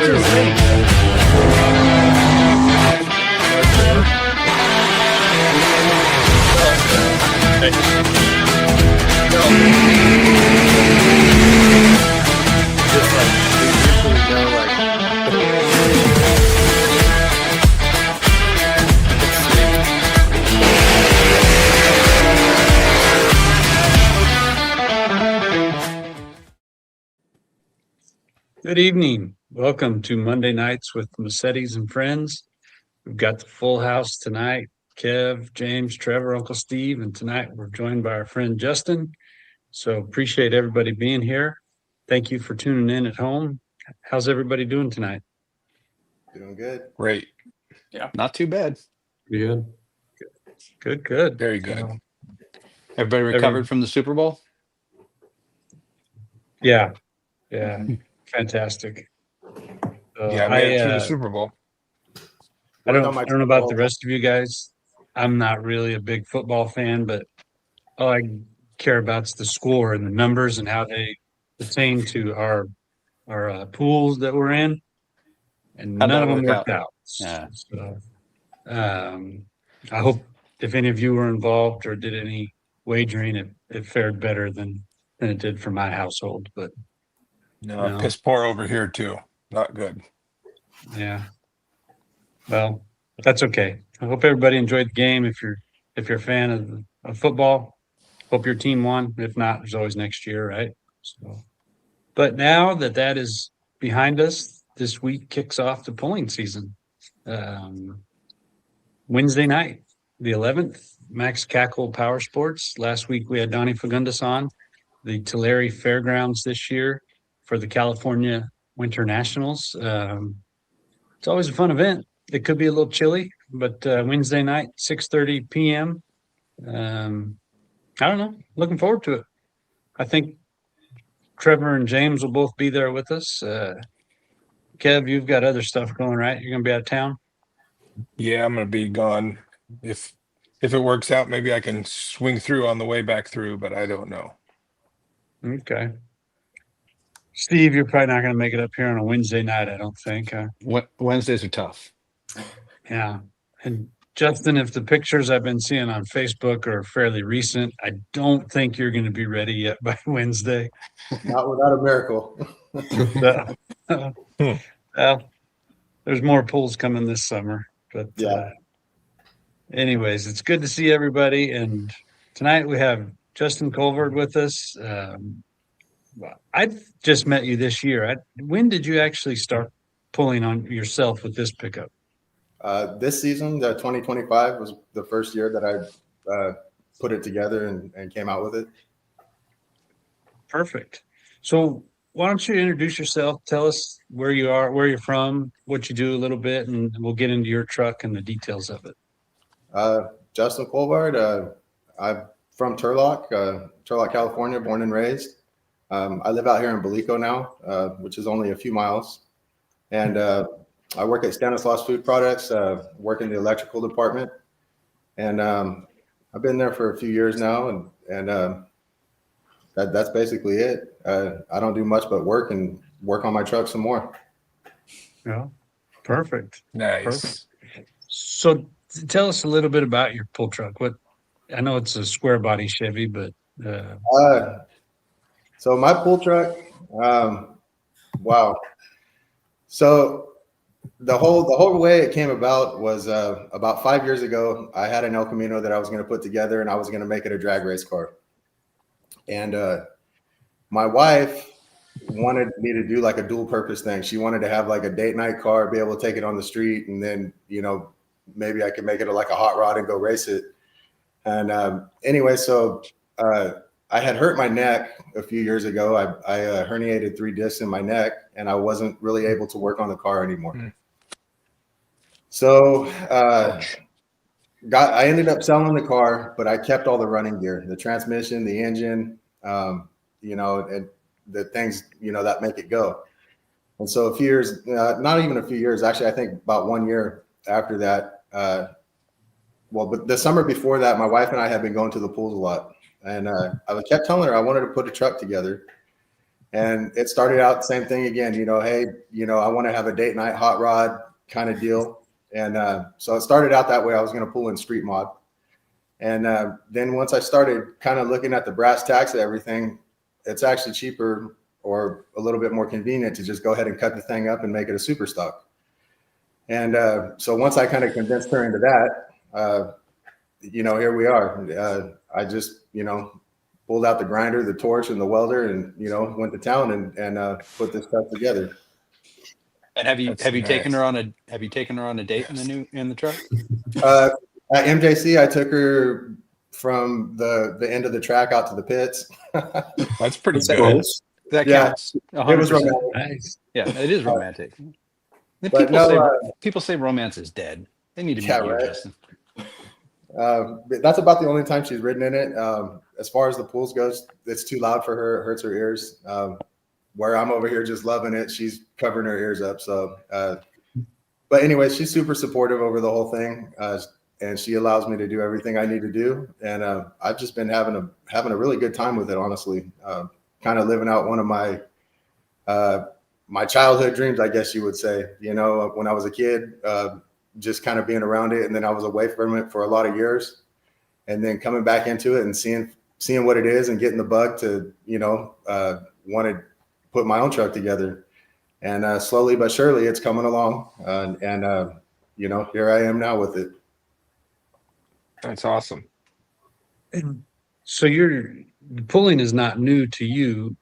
Good evening. Welcome to Monday Nights with Massettis and Friends. We've got the full house tonight. Kev, James, Trevor, Uncle Steve, and tonight we're joined by our friend Justin. So appreciate everybody being here. Thank you for tuning in at home. How's everybody doing tonight? Doing good. Great. Yeah. Not too bad. Good. Good. Very good. Everybody recovered from the Super Bowl? Yeah. Fantastic. Yeah, made it through the Super Bowl. I don't know about the rest of you guys. I'm not really a big football fan, but all I care about is the score and the numbers and how they pertain to our pools that we're in. And none of them worked out. Yeah. So, I hope if any of you were involved or did any wagering, it fared better than it did for my household. But no, piss poor over here too. Not good. Yeah. Well, that's okay. I hope everybody enjoyed the game. If you're a fan of football, hope your team won. If not, there's always next year, right? So, but now that is behind us, this week kicks off the pulling season. Wednesday night, the 11th, Max Cackle Power Sports. Last week we had Donnie Fagundes on the Tulare Fairgrounds this year for the California Winter Nationals. It's always a fun event. It could be a little chilly, but Wednesday night, 6:30 p.m. I don't know. Looking forward to it. I think Trevor and James will both be there with us. Kev, you've got other stuff going, right? You're going to be out of town? Yeah, I'm going to be gone. If it works out, maybe I can swing through on the way back through, but I don't know. Okay. Steve, you're probably not going to make it up here on a Wednesday night, I don't think. Wednesdays are tough. Yeah. And Justin, if the pictures I've been seeing on Facebook are fairly recent, I don't think you're going to be ready yet by Wednesday. Not without a miracle. Well, there's more pools coming this summer. But anyways, it's good to see everybody. And tonight we have Justin Colvard with us. I've just met you this year. When did you actually start pulling on yourself with this pickup? This season, the 2025 was the first year that I put it together and came out with it. Perfect. So why don't you introduce yourself? Tell us where you are, where you're from, what you do a little bit, and we'll get into your truck and the details of it. Justin Colvard. I'm from Turlock, California, born and raised. I live out here in Belico now, which is only a few miles. And I work at Stanislaus Food Products, work in the electrical department. And I've been there for a few years now, and that's basically it. I don't do much but work on my truck some more. Yeah, perfect. Nice. Perfect. So tell us a little bit about your pull truck. I know it's a square body Chevy, but so my pull truck, wow. So the whole way it came about was about 5 years ago. I had an El Camino that I was going to put together, and I was going to make it a drag race car. And my wife wanted me to do like a dual purpose thing. She wanted to have like a date night car, be able to take it on the street, and then maybe I could make it like a hot rod and go race it. And anyway, so I had hurt my neck a few years ago. I herniated 3 discs in my neck, and I wasn't really able to work on the car anymore. So I ended up selling the car, but I kept all the running gear, the transmission, the engine, and the things, that make it go. And so a few years, not even a few years, actually, I think about 1 year after that, but the summer before that, my wife and I had been going to the pools a lot. And I kept telling her I wanted to put a truck together. And it started out the same thing again, hey, I want to have a date night hot rod kind of deal. And so it started out that way. I was going to pull in street mod. And then once I started kind of looking at the brass tacks of everything, it's actually cheaper or a little bit more convenient to just go ahead and cut the thing up and make it a super stock. And so once I kind of convinced her into that, here we are. I just, pulled out the grinder, the torch, and the welder, and went to town and put this stuff together. And have you That's taken her nice. on a date in the truck? At MJC, I took her from the end of the track out to the pits. That's pretty That good. counts. That Yeah, counts. it was 100%. romantic. Nice. Yeah, it is romantic. But People say romance is dead. They need to meet Yeah, you, right. Justin. That's about the only time she's ridden in it. As far as the pools goes, it's too loud for her. It hurts her ears. Where I'm over here just loving it, she's covering her ears up. So, but anyway, she's super supportive over the whole thing, and she allows me to do everything I need to do. And I've just been having a really good time with it, honestly. Kind of living out one of my childhood dreams, I guess you would say. When I was a kid, just kind of being around it, and then I was away from it for a lot of years, and then coming back into it and seeing what it is and getting the bug to want to put my own truck together. And slowly but surely it's coming along, and here I am now with it. That's awesome. And so your pulling is not new to you.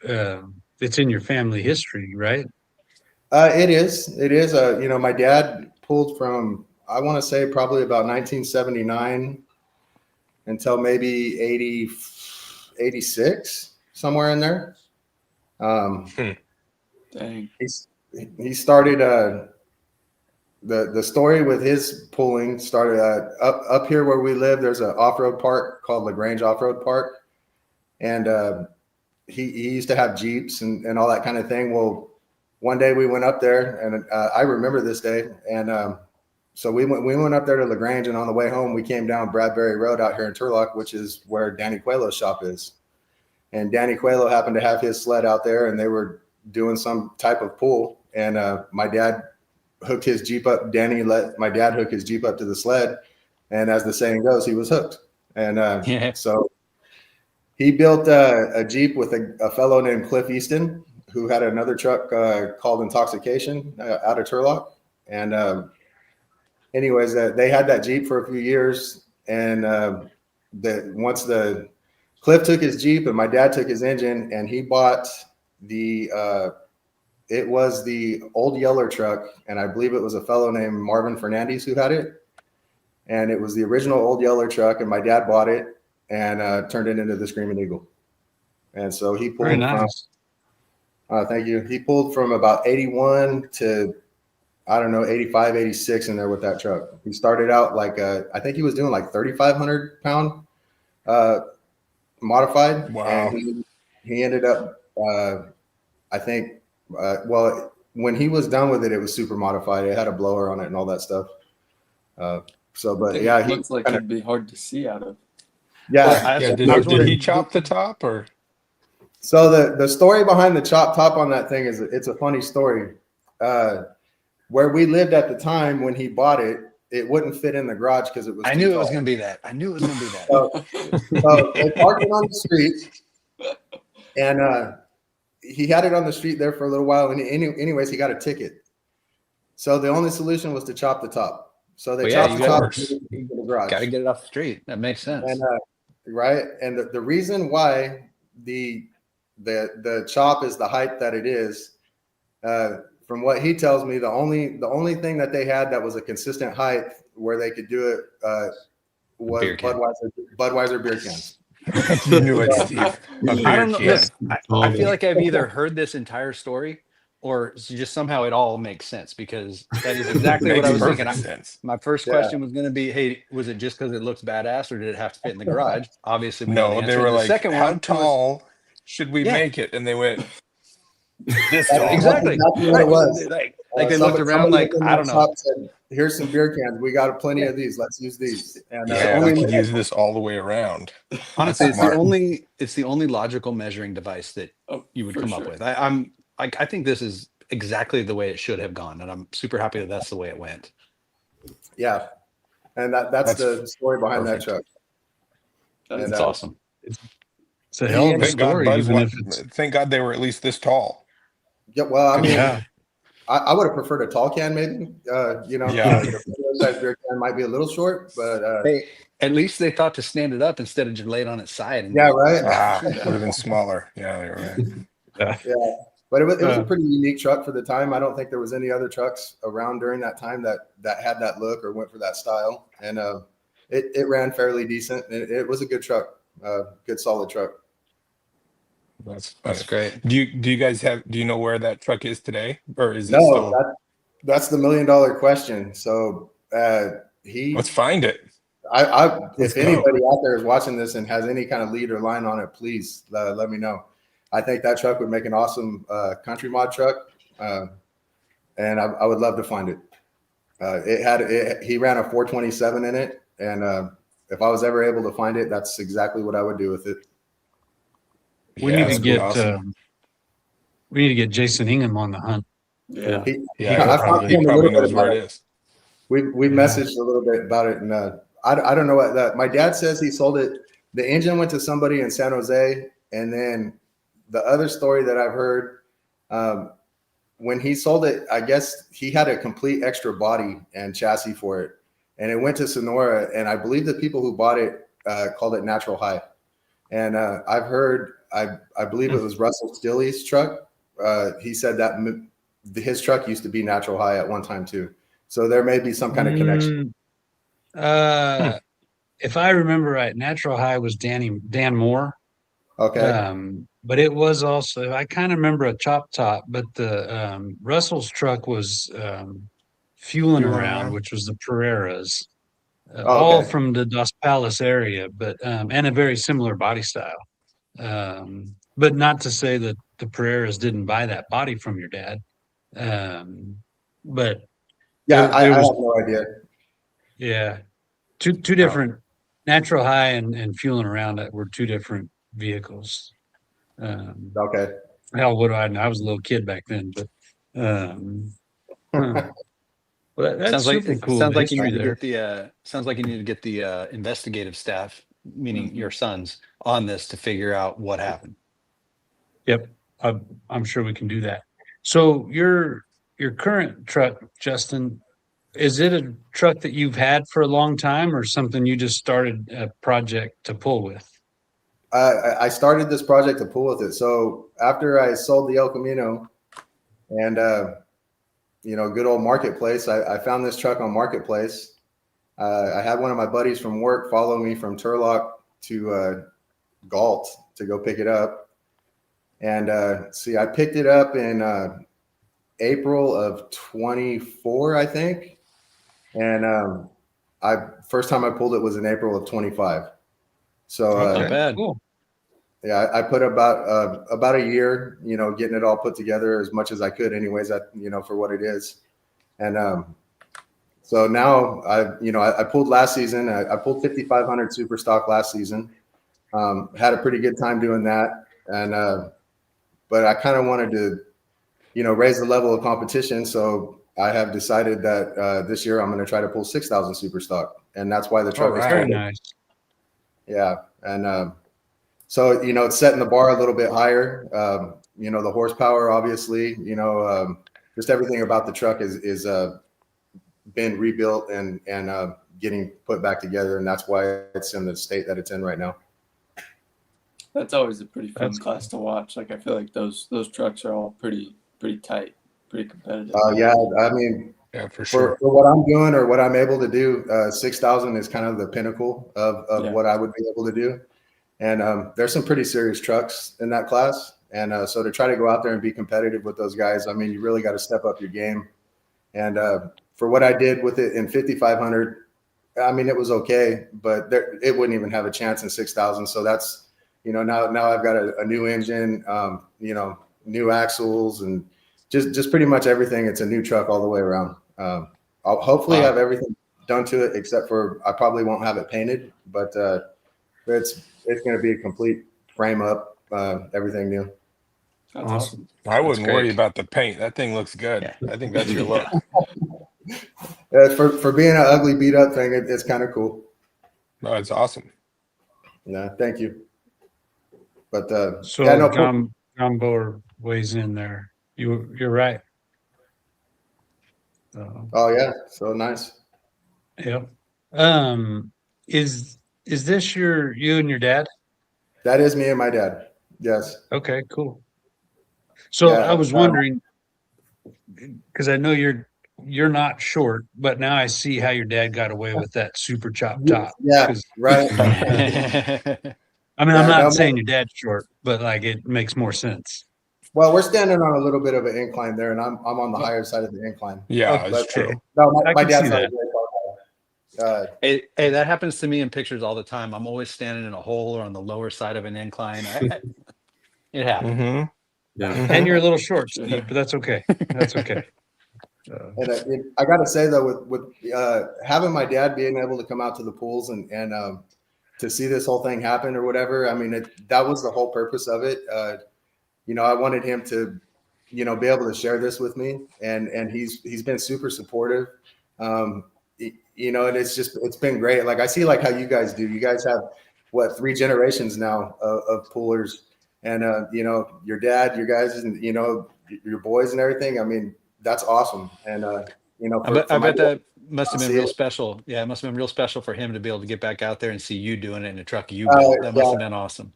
It's in your family history, right? It is my dad pulled from, I want to say, probably about 1979 until maybe 80, 86, somewhere in there. Dang. He started the story with his pulling started up here where we live. There's an off-road park called LaGrange Off-Road Park, and he used to have Jeeps and all that kind of thing. Well, one day we went up there, and I remember this day, and so we went up there to LaGrange, and on the way home we came down Bradbury Road out here in Turlock, which is where Danny Coelho's shop is. And Danny Coelho happened to have his sled out there, and they were doing some type of pull, and my dad hooked his Jeep up. Danny let my dad hook his Jeep up to the sled, and as the saying goes, he was hooked. And so he built a Jeep with a fellow named Cliff Easton, who had another truck called Intoxication out of Turlock. And anyways, they had that Jeep for a few years, and once the Cliff took his Jeep and my dad took his engine, and he bought it was the old Yeller truck, and I believe it was a fellow named Marvin Fernandez who had it. And it was the original old Yeller truck, and my dad bought it and turned it into the Screaming Eagle. And so he pulled Very nice. thank you. He pulled from about 81 to, I don't know, 85, 86 in there with that truck. He started out like, I think he was doing like 3,500 pound modified. Wow. And he ended up, I think, well, when he was done with it, it was super modified. It had a blower on it and all that stuff. But yeah, It looks like it'd be hard to see out of. yeah. Did he chop the top or? So the story behind the chop top on that thing is, it's a funny story. Where we lived at the time when he bought it, it wouldn't fit in the garage because it was. I knew it was going to be that. So they parked it on the street, and he had it on the street there for a little while. And anyways, he got a ticket. So the only solution was to chop the top. So they chopped the top into the garage. Got to get it off the street. That makes sense. And right, and the reason why the chop is the height that it is, from what he tells me, the only thing that they had that was a consistent height where they could do it was Budweiser beer cans. You knew it, Steve. I don't know. Look, I feel like I've either heard this entire story or just somehow it all makes sense, because that is exactly what I was thinking. My first question was going to be, hey, was it just because it looks badass, or did it have to fit in the garage? Obviously, we know the answer. They were the like, second how one tall should we make it? And they went, this tall. Exactly. That's what it was. Like they looked around like, I don't know. Said, here's some beer cans. We got plenty of these. Let's use these. And Yeah, we could use this all the way around. Honestly, That's smart. it's the only logical measuring device that you would come up with. I think this is exactly the way it should have gone, and I'm super happy that that's the way it went. Yeah, and that's the story behind perfect. that truck. That's awesome. It's a hell of a Thank God, story, Buzz even if it's thank God they were at least this tall. Yeah, well, I mean, yeah. I would have preferred a tall can, maybe. Yeah. The size beer can might be a little short, but Hey, at least they thought to stand it up instead of just lay it on its side. And yeah, right. Would have been smaller. Yeah, you're right. Yeah, but it was a pretty unique truck for the time. I don't think there was any other trucks around during that time that had that look or went for that style, and it ran fairly decent. It was a good truck, good solid truck. That's great. Do you guys do you know where that truck is today, or is it No, still? that's the $1 million question. So Let's find it. If anybody out there is watching this and has any kind of lead or line on it, please let me know. I think that truck would make an awesome country mod truck, and I would love to find it. He ran a 427 in it, and if I was ever able to find it, that's exactly what I would do with it. We need to get we need to get Jason Ingham on the hunt. Yeah. He probably knows where it is. We messaged a little bit about it, and I don't know what that. My dad says he sold it. The engine went to somebody in San Jose, and then the other story that I've heard, when he sold it, I guess he had a complete extra body and chassis for it, and it went to Sonora, and I believe the people who bought it called it Natural High, and I've heard. I believe it was Russell Stilley's truck. He said that his truck used to be Natural High at one time too. So there may be some kind of connection. If I remember right, Natural High was Dan Moore. Okay. But it was also, I kind of remember a chop top, but the Russell's truck was fueling around, which was the Pereiras, all from the Dos Palace area, but and a very similar body style. But not to say that the Pereiras didn't buy that body from your dad. But yeah, I have no idea. Yeah. Two different Natural High and fueling around that were two different vehicles. Okay. Hell, what do I know? I was a little kid back then, but well, that's sounds like super cool. Sounds like you need to get the sounds like you need to get the investigative staff, meaning your sons, on this to figure out what happened. Yep, I'm sure we can do that. So your current truck, Justin, is it a truck that you've had for a long time, or something you just started a project to pull with? I started this project to pull with it. So after I sold the El Camino, and good old Marketplace, I found this truck on Marketplace. I had one of my buddies from work follow me from Turlock to Galt to go pick it up. And I picked it up in April of 24, I think. And first time I pulled it was in April of 25. So not bad. Cool. Yeah, I put about a year, getting it all put together as much as I could, anyways. For what it is, and so now I pulled last season. I pulled 5,500 super stock last season. Had a pretty good time doing that, and but I kind of wanted to, raise the level of competition. So I have decided that this year I'm going to try to pull 6,000 super stock, and that's why the truck is very nice. Yeah, and so it's setting the bar a little bit higher. The horsepower, obviously, just everything about the truck is been rebuilt and getting put back together, and that's why it's in the state that it's in right now. That's always a pretty fun class to watch. Like I feel like those trucks are all pretty tight, pretty competitive. Yeah, I mean, yeah, for sure. For what I'm doing or what I'm able to do, 6,000 is kind of the pinnacle of what I would be able to do. And there's some pretty serious trucks in that class. And so to try to go out there and be competitive with those guys, I mean, you really got to step up your game. And for what I did with it in 5,500, I mean, it was okay, but it wouldn't even have a chance in 6,000. So that's, now I've got a new engine, new axles and, just pretty much everything. It's a new truck all the way around. I'll hopefully have everything done to it except for I probably won't have it painted, but it's going to be a complete frame up, everything new. That's awesome. I wouldn't great. worry about the paint. That thing looks good. Yeah. I think that's your look. For being an ugly beat up thing, it's kind of cool. No, it's awesome. Yeah, thank you. But So yeah, no, John Boer weighs in there. You're right. oh yeah, so nice. Yep. Is this you and your dad? That is me and my dad. Yes. Okay, cool. So Yeah, I was wondering, because I know you're not short, but now I see how your dad got away with that super chop top. Yeah, 'Cause, right. I mean, Yeah, I'm not no, saying your dad's short, but like it makes more sense. Well, we're standing on a little bit of an incline there, and I'm on the higher side of the incline. Yeah, But it's true. no, I my can dad's see not a that. great car. Hey, that happens to me in pictures all the time. I'm always standing in a hole or on the lower side of an incline. It happens. Mm-hmm. Yeah. And you're a little short, Steve, but that's okay. That's okay. And I got to say though, with having my dad being able to come out to the pools and to see this whole thing happen or whatever, I mean, that was the whole purpose of it. I wanted him to, be able to share this with me, and he's been super supportive. And it's been great. Like I see like how you guys do. You guys have 3 generations now of poolers, and your dad, your guys, and your boys and everything. I mean, that's awesome. And I bet that must have been real special. Yeah, it must have been real special for him to be able to get back out there and see you doing it in a truck you built. That must have been awesome.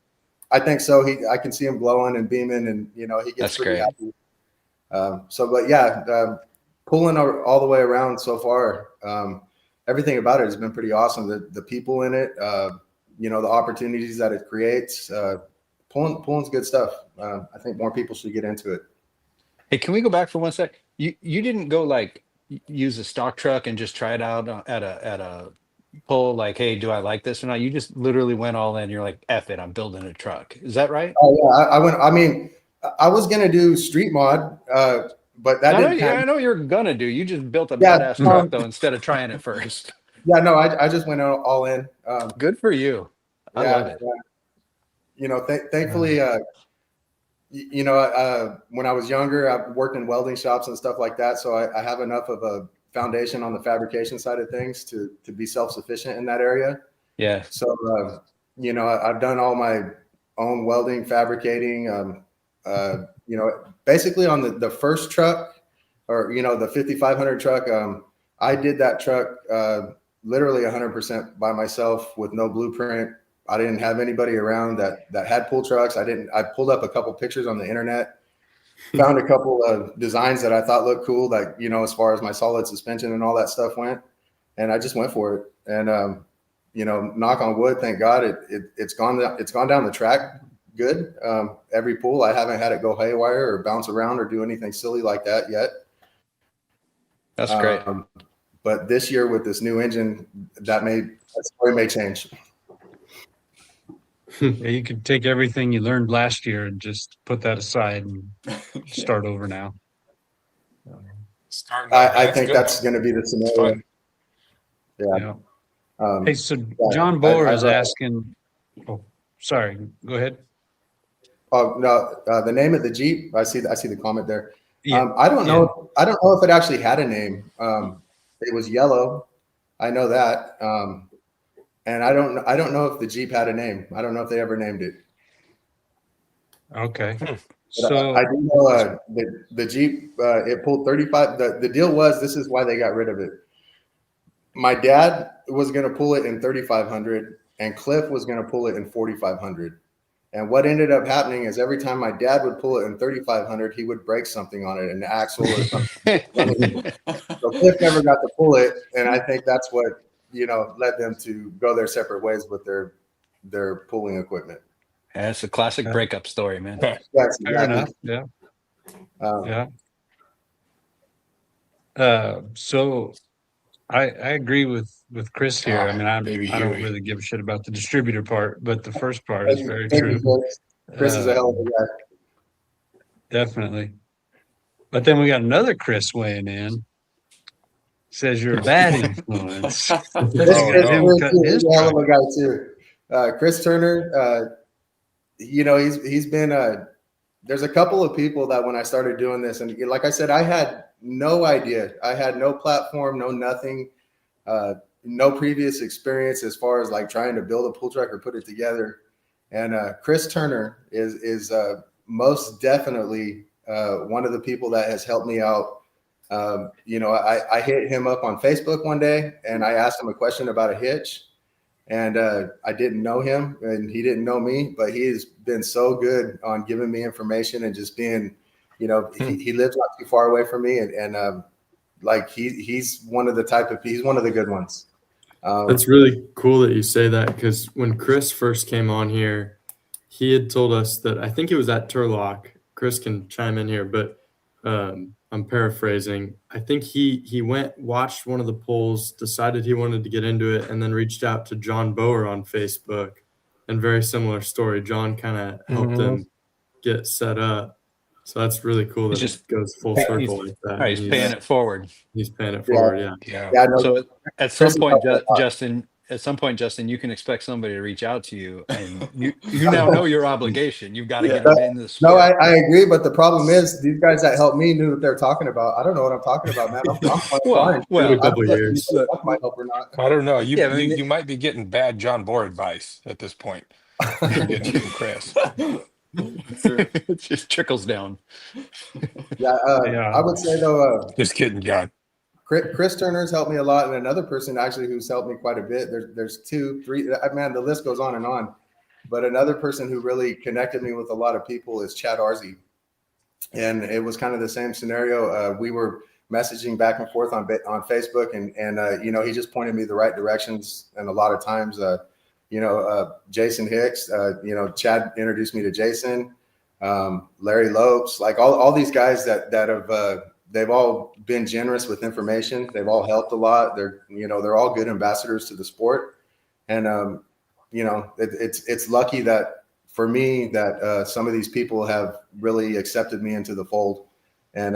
I think so. I can see him glowing and beaming, and he gets That's pretty great. happy. But yeah, pulling all the way around so far, everything about it has been pretty awesome. The people in it, the opportunities that it creates, pulling's good stuff. I think more people should get into it. Hey, can we go back for 1 sec? You didn't go like use a stock truck and just try it out at a pull, like, hey, do I like this or not? You just literally went all in. You're like, F it, I'm building a truck. Is that right? Oh yeah, I went. I mean, I was gonna do street mod, but that didn't. I know you're gonna do. You just built a badass truck though instead of trying it first. Yeah, no, I just went all in. Good for you. I love it. Thankfully, when I was younger, I worked in welding shops and stuff like that. So I have enough of a foundation on the fabrication side of things to be self-sufficient in that area. Yeah. So, I've done all my own welding, fabricating, basically on the first truck or, the 5,500 truck. I did that truck literally 100% by myself with no blueprint. I didn't have anybody around that had pool trucks. I pulled up a couple pictures on the internet, found a couple of designs that I thought looked cool, like, as far as my solid suspension and all that stuff went. And I just went for it. And, knock on wood, thank God it's gone down the track good. Every pool, I haven't had it go haywire or bounce around or do anything silly like that yet. That's great. But this year with this new engine, that story may change. Yeah, you could take everything you learned last year and just put that aside and start over now. I think that's going to be the scenario. Yeah. Hey, so John Boer is asking. Oh, sorry. Go ahead. Oh no, the name of the Jeep. I see the comment there. Yeah. I don't know. I don't know if it actually had a name. It was yellow. I know that. And I don't know if the Jeep had a name. I don't know if they ever named it. Okay. So I do know the Jeep, it pulled 35. The deal was, this is why they got rid of it. My dad was going to pull it in 3,500 and Cliff was going to pull it in 4,500. And what ended up happening is every time my dad would pull it in 3,500, he would break something on it, an axle or something. So Cliff never got to pull it. And I think that's what, led them to go their separate ways with their pulling equipment. Yeah, it's a classic breakup story, man. Yes, fair enough. Yeah. So I agree with Chris here. I mean, I don't really give a shit about the distributor part, but the first part is very true. Chris is a hell of a guy. Definitely. But then we got another Chris weighing in. Says you're a bad influence. This Chris no. is a hell of a guy too. Chris Turner, he's been there's a couple of people that when I started doing this, and like I said, I had no idea. I had no platform, no nothing, no previous experience as far as like trying to build a pool truck or put it together. And Chris Turner is most definitely one of the people that has helped me out. I hit him up on Facebook one day and I asked him a question about a hitch, and I didn't know him and he didn't know me, but he has been so good on giving me information and just being, he lives not too far away from me, and like he's one of the good ones. That's really cool that you say that, because when Chris first came on here, he had told us that, I think it was at Turlock. Chris can chime in here, but I'm paraphrasing. I think he watched one of the polls, decided he wanted to get into it, and then reached out to John Bower on Facebook. And very similar story. John kind of helped him get set up. So that's really cool that it goes full circle like that. He's paying it forward. He's paying it forward, yeah. So at some point, Justin, you can expect somebody to reach out to you, and you now know your obligation. You've got to get them in this. No, I agree, but the problem is these guys that helped me knew what they're talking about. I don't know what I'm talking about, man. I'm fine. Well, a couple years. Might help or not. I don't know. You might be getting bad John Bohr advice at this point. You're getting from Chris. It just trickles down. I would say though. Just kidding, John. Chris Turner's helped me a lot, and another person actually who's helped me quite a bit. There's 2, 3. Man, the list goes on and on. But another person who really connected me with a lot of people is Chad Arzy, and it was kind of the same scenario. We were messaging back and forth on Facebook, and he just pointed me the right directions. And a lot of times, Jason Hicks, Chad introduced me to Jason, Larry Lopes, like all these guys that have. They've all been generous with information. They've all helped a lot. They're all good ambassadors to the sport. And, it's lucky that for me that some of these people have really accepted me into the fold and,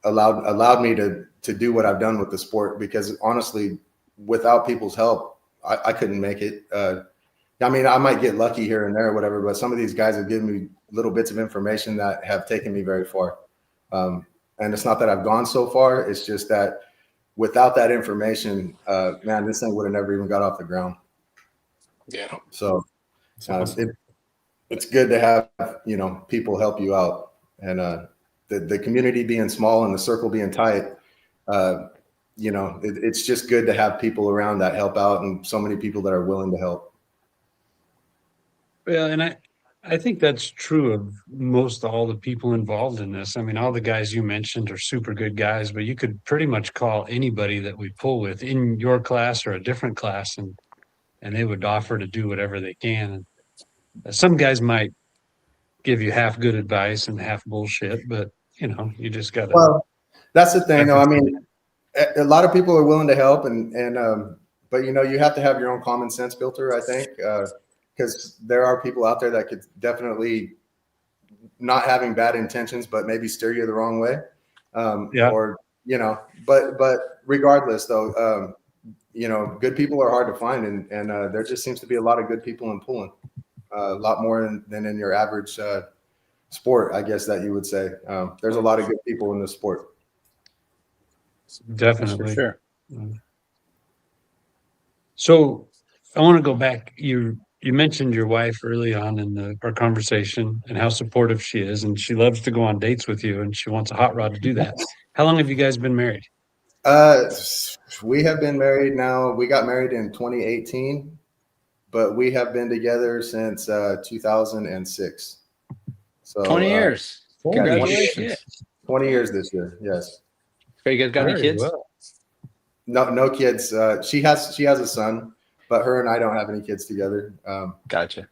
allowed me to do what I've done with the sport, because honestly, without people's help, I couldn't make it. I might get lucky here and there or whatever, but some of these guys have given me little bits of information that have taken me very far. And it's not that I've gone so far. It's just that without that information, man, this thing would have never even got off the ground. Yeah. So it's good to have, people help you out, and the community being small and the circle being tight, it's just good to have people around that help out, and so many people that are willing to help. Well, and I think that's true of most all the people involved in this. I mean, all the guys you mentioned are super good guys, but you could pretty much call anybody that we pull with in your class or a different class, and they would offer to do whatever they can. And some guys might give you half good advice and half bullshit, but you just got to. Well, that's the thing, though. I mean, a lot of people are willing to help, but you have to have your own common sense filter, I think. Because there are people out there that could definitely not having bad intentions, but maybe steer you the wrong way. But regardless though, good people are hard to find, and there just seems to be a lot of good people in pulling, a lot more than in your average sport, I guess that you would say. There's a lot of good people in this sport. Definitely. For sure. So I want to go back. You mentioned your wife early on in our conversation and how supportive she is, and she loves to go on dates with you, and she wants a hot rod to do that. How long have you guys been married? We have been married now. We got married in 2018, but we have been together since 2006. So 20 years. Congratulations. 20 years this year. Yes. You guys got any kids? Well. No kids. She has a son, but her and I don't have any kids together. Gotcha.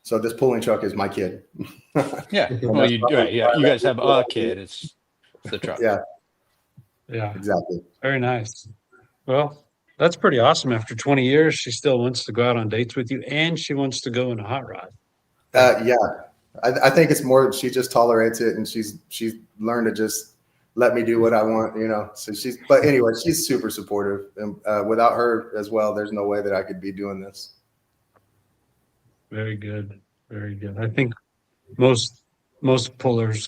So this pulling truck is my kid. Yeah. Well, you guys have a kid. It's the truck. Yeah. Yeah. Exactly. Very nice. Well, that's pretty awesome. After 20 years, she still wants to go out on dates with you, and she wants to go in a hot rod. Yeah. I think it's more she just tolerates it, and she's learned to just let me do what I want, So but anyway, she's super supportive, and without her as well, there's no way that I could be doing this. Very good. Very good. I think most pullers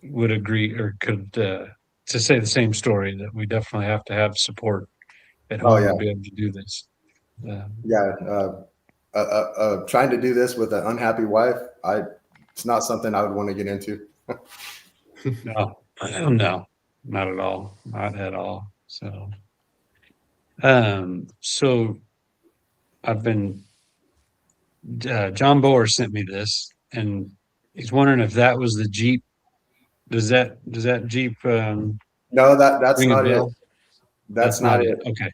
would agree or could to say the same story, that we definitely have to have support at home to be able to do this. Trying to do this with an unhappy wife, it's not something I would want to get into. No, not at all. Not at all. So, so I've been, John Boer sent me this, and he's wondering if that was the Jeep. Does that Jeep? No, that's not it. That's not it. Okay.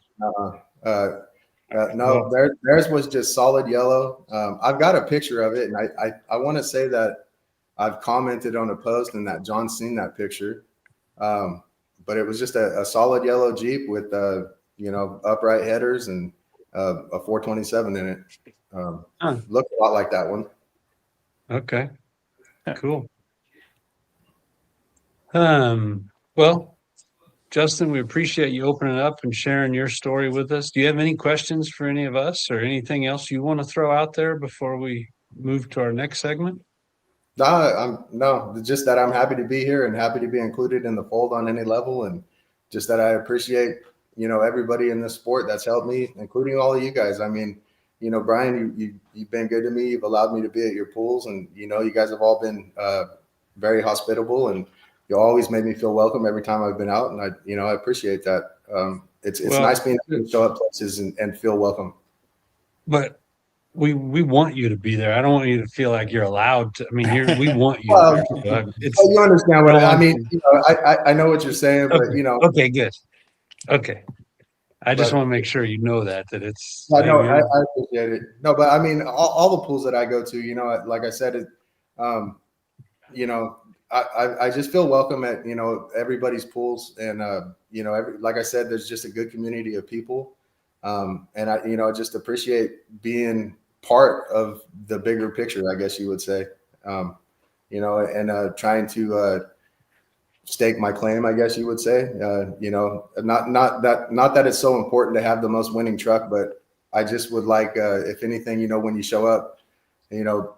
No, theirs was just solid yellow. I've got a picture of it, and I want to say that I've commented on a post and that John's seen that picture. But it was just a solid yellow Jeep with upright headers and a 427 in it. Looked a lot like that one. Okay. Cool. Well, Justin, we appreciate you opening up and sharing your story with us. Do you have any questions for any of us, or anything else you want to throw out there before we move to our next segment? No, just that I'm happy to be here and happy to be included in the fold on any level, and just that I appreciate, everybody in this sport that's helped me, including all of you guys. I mean, Brian, you've been good to me. You've allowed me to be at your pools, and you guys have all been very hospitable, and you always made me feel welcome every time I've been out, and I appreciate that. It's nice being able to show up places and feel welcome. But we want you to be there. I don't want you to feel like you're allowed to. I mean, we want you. You understand what I mean? I know what you're saying, but Okay, good. Okay. I just want to make sure that it's. I know. I appreciate it. No, but I mean, all the pools that I go to, like I said, I just feel welcome at everybody's pools, and like I said, there's just a good community of people, and I just appreciate being part of the bigger picture, I guess you would say, and trying to stake my claim, I guess you would say. Not that it's so important to have the most winning truck, but I just would like, if anything, when you show up,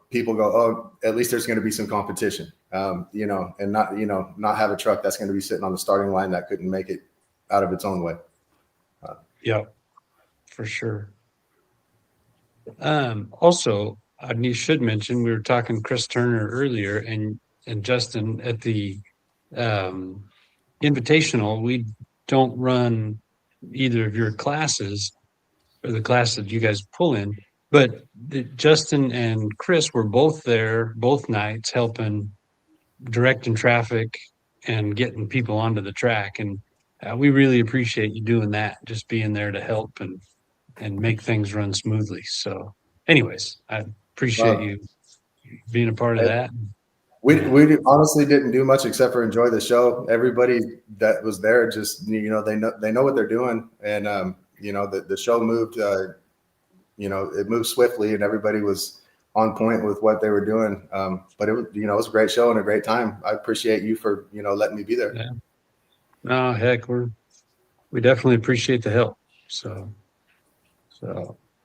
people go, oh, at least there's going to be some competition, and not have a truck that's going to be sitting on the starting line that couldn't make it out of its own way. Yeah, for sure. Also, you should mention, we were talking Chris Turner earlier, and Justin, at the Invitational, we don't run either of your classes or the class that you guys pull in, but Justin and Chris were both there both nights, helping directing traffic and getting people onto the track, and we really appreciate you doing that, just being there to help and make things run smoothly. So anyways, I appreciate you being a part of that. We honestly didn't do much except for enjoy the show. Everybody that was there just, they know what they're doing. And, the show moved, it moved swiftly, and everybody was on point with what they were doing. But it was, it was a great show and a great time. I appreciate you for, letting me be there. Yeah. No, heck, we definitely appreciate the help. So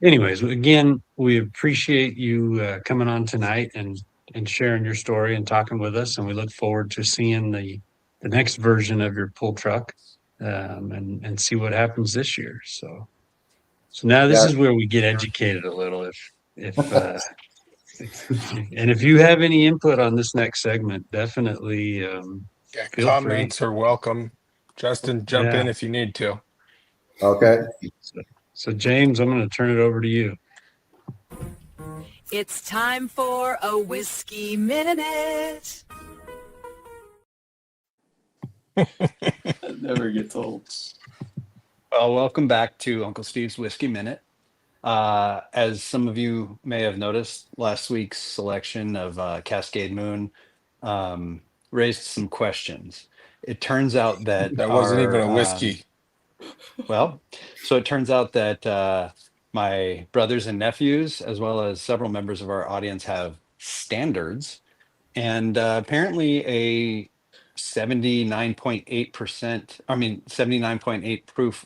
anyways, again, we appreciate you coming on tonight and sharing your story and talking with us. And we look forward to seeing the next version of your pull truck, and see what happens this year. So now this is where we get educated a little. If and if you have any input on this next segment, definitely comments are welcome. Justin, jump in if you need to. Okay. So James, I'm going to turn it over to you. It's time for a whiskey minute. That never gets old. Well, welcome back to Uncle Steve's Whiskey Minute. As some of you may have noticed, last week's selection of Cascade Moon raised some questions. It turns out that wasn't even a whiskey. So it turns out that my brothers and nephews, as well as several members of our audience, have standards and apparently a 79.8%, I mean 79.8 proof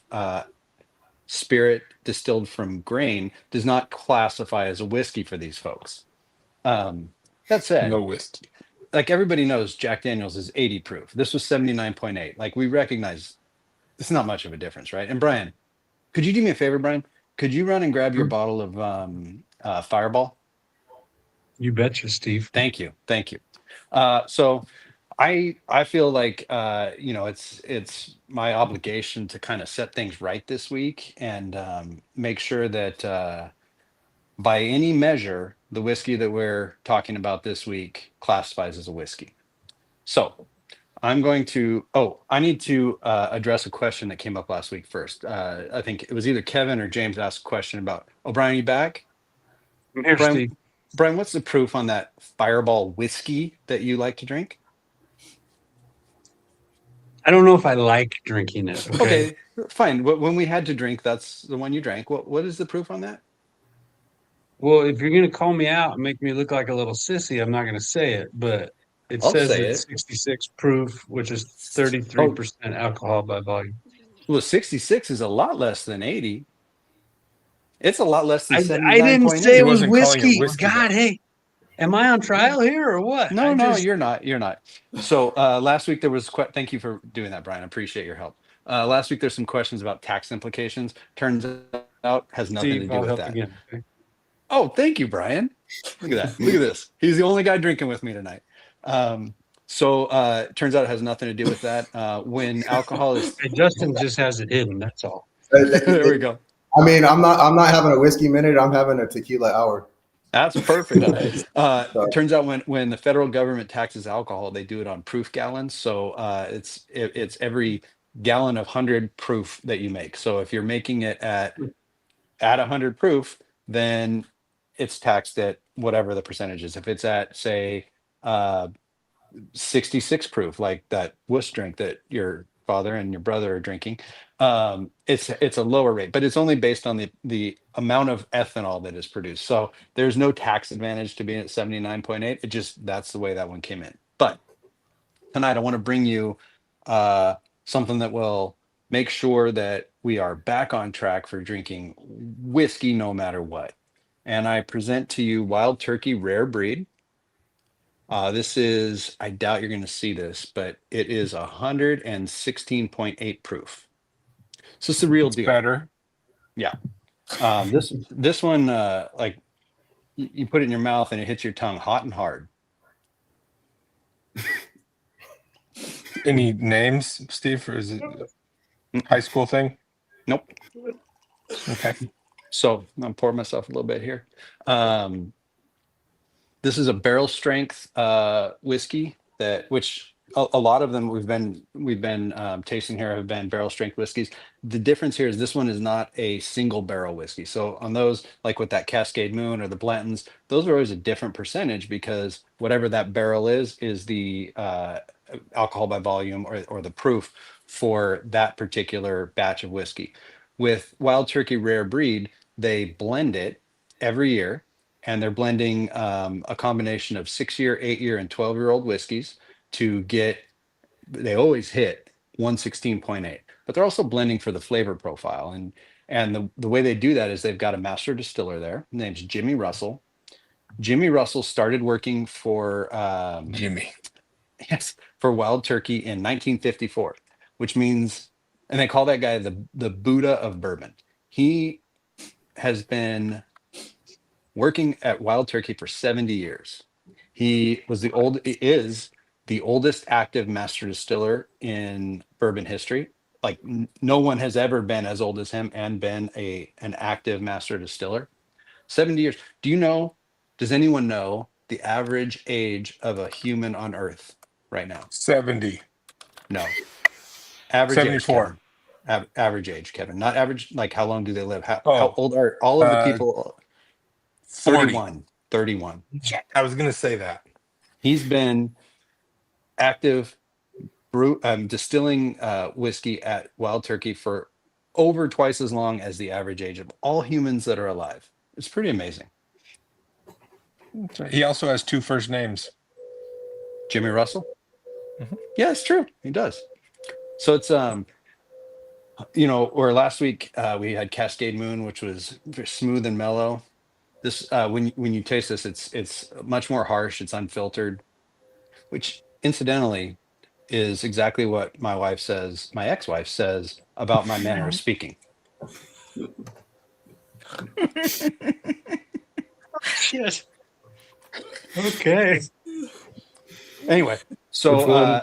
spirit distilled from grain does not classify as a whiskey for these folks. That said, No whiskey. like everybody knows, Jack Daniels is 80 proof. This was 79.8. Like we recognize it's not much of a difference, right? And Brian, could you do me a favor, Brian? Could you run and grab your bottle of Fireball? You betcha, Steve. Thank you. So I feel like it's my obligation to kind of set things right this week and make sure that by any measure the whiskey that we're talking about this week classifies as a whiskey. So I'm going to I need to address a question that came up last week first. I think it was either Kevin or James asked a question about, Brian, are you back? I'm here, Brian, Steve. Brian, what's the proof on that Fireball whiskey that you like to drink? I don't know if I like drinking it. Okay, fine. When we had to drink, that's the one you drank. What is the proof on that? Well, if you're going to call me out and make me look like a little sissy, I'm not going to say it, but it I'll says say it's it. 66 proof, which is 33% alcohol by volume. Well, 66 is a lot less than 80. It's a lot less than 79.8. I didn't say He it was wasn't calling it whiskey. whiskey, God, though. hey, am I on trial here or what? No, you're not. You're not. So last week there was thank you for doing that, Brian. I appreciate your help. Last week there's some questions about tax implications. Turns out has nothing Steve, to do I'll with help that. again. Okay? Oh, thank you, Brian. Look at that. Look at this. He's the only guy drinking with me tonight. So turns out it has nothing to do with that. When alcohol is Hey, Justin just has it hidden. That's all. there we go. I mean, I'm not having a whiskey minute. I'm having a tequila hour. That's perfect. Nice. Turns out when the federal government taxes alcohol, they do it on proof gallons. So it's every gallon of 100 proof that you make. So if you're making it at 100 proof, then it's taxed at whatever the percentage is. If it's at say 66 proof, like that wuss drink that your father and your brother are drinking, it's a lower rate, but it's only based on the amount of ethanol that is produced. So there's no tax advantage to being at 79.8. It just, that's the way that one came in. But tonight I want to bring you something that will make sure that we are back on track for drinking whiskey no matter what. And I present to you Wild Turkey Rare Breed. This is, I doubt you're going to see this, but it is 116.8 proof. So it's the real deal. Better. Yeah. This one, like you put it in your mouth and it hits your tongue hot and hard. Any names, Steve, or is it a high school thing? Nope. Okay. So I'm pouring myself a little bit here. This is a barrel strength whiskey which a lot of them we've been tasting here have been barrel strength whiskeys. The difference here is this one is not a single barrel whiskey. So on those, like with that Cascade Moon or the Blantons, those are always a different percentage because whatever that barrel is the alcohol by volume or the proof for that particular batch of whiskey. With Wild Turkey Rare Breed, they blend it every year, and they're blending a combination of 6-year, 8-year, and 12-year-old whiskeys to get, they always hit 116.8, but they're also blending for the flavor profile. And the way they do that is they've got a master distiller there. His name's Jimmy Russell. Jimmy Russell started working for Jimmy. Yes, for Wild Turkey in 1954, which means, and they call that guy the Buddha of bourbon. He has been working at Wild Turkey for 70 years. He is the oldest active master distiller in bourbon history. Like no one has ever been as old as him and been an active master distiller. 70 years. Does anyone know the average age of a human on Earth right now? 70. No. Average 74. Age, average age, Kevin. Not average, like how long do they live? How Oh, old are all of the people? 40. 31. I was going to say that. He's been active distilling whiskey at Wild Turkey for over twice as long as the average age of all humans that are alive. It's pretty amazing. He also has 2 first names. Jimmy Russell. Mhm. Yeah, it's true. He does. So it's or last week we had Cascade Moon, which was very smooth and mellow. This when you taste this, it's much more harsh. It's unfiltered, which incidentally is exactly what my ex-wife says about my manner of speaking. Shit. Okay. Anyway, Which so one?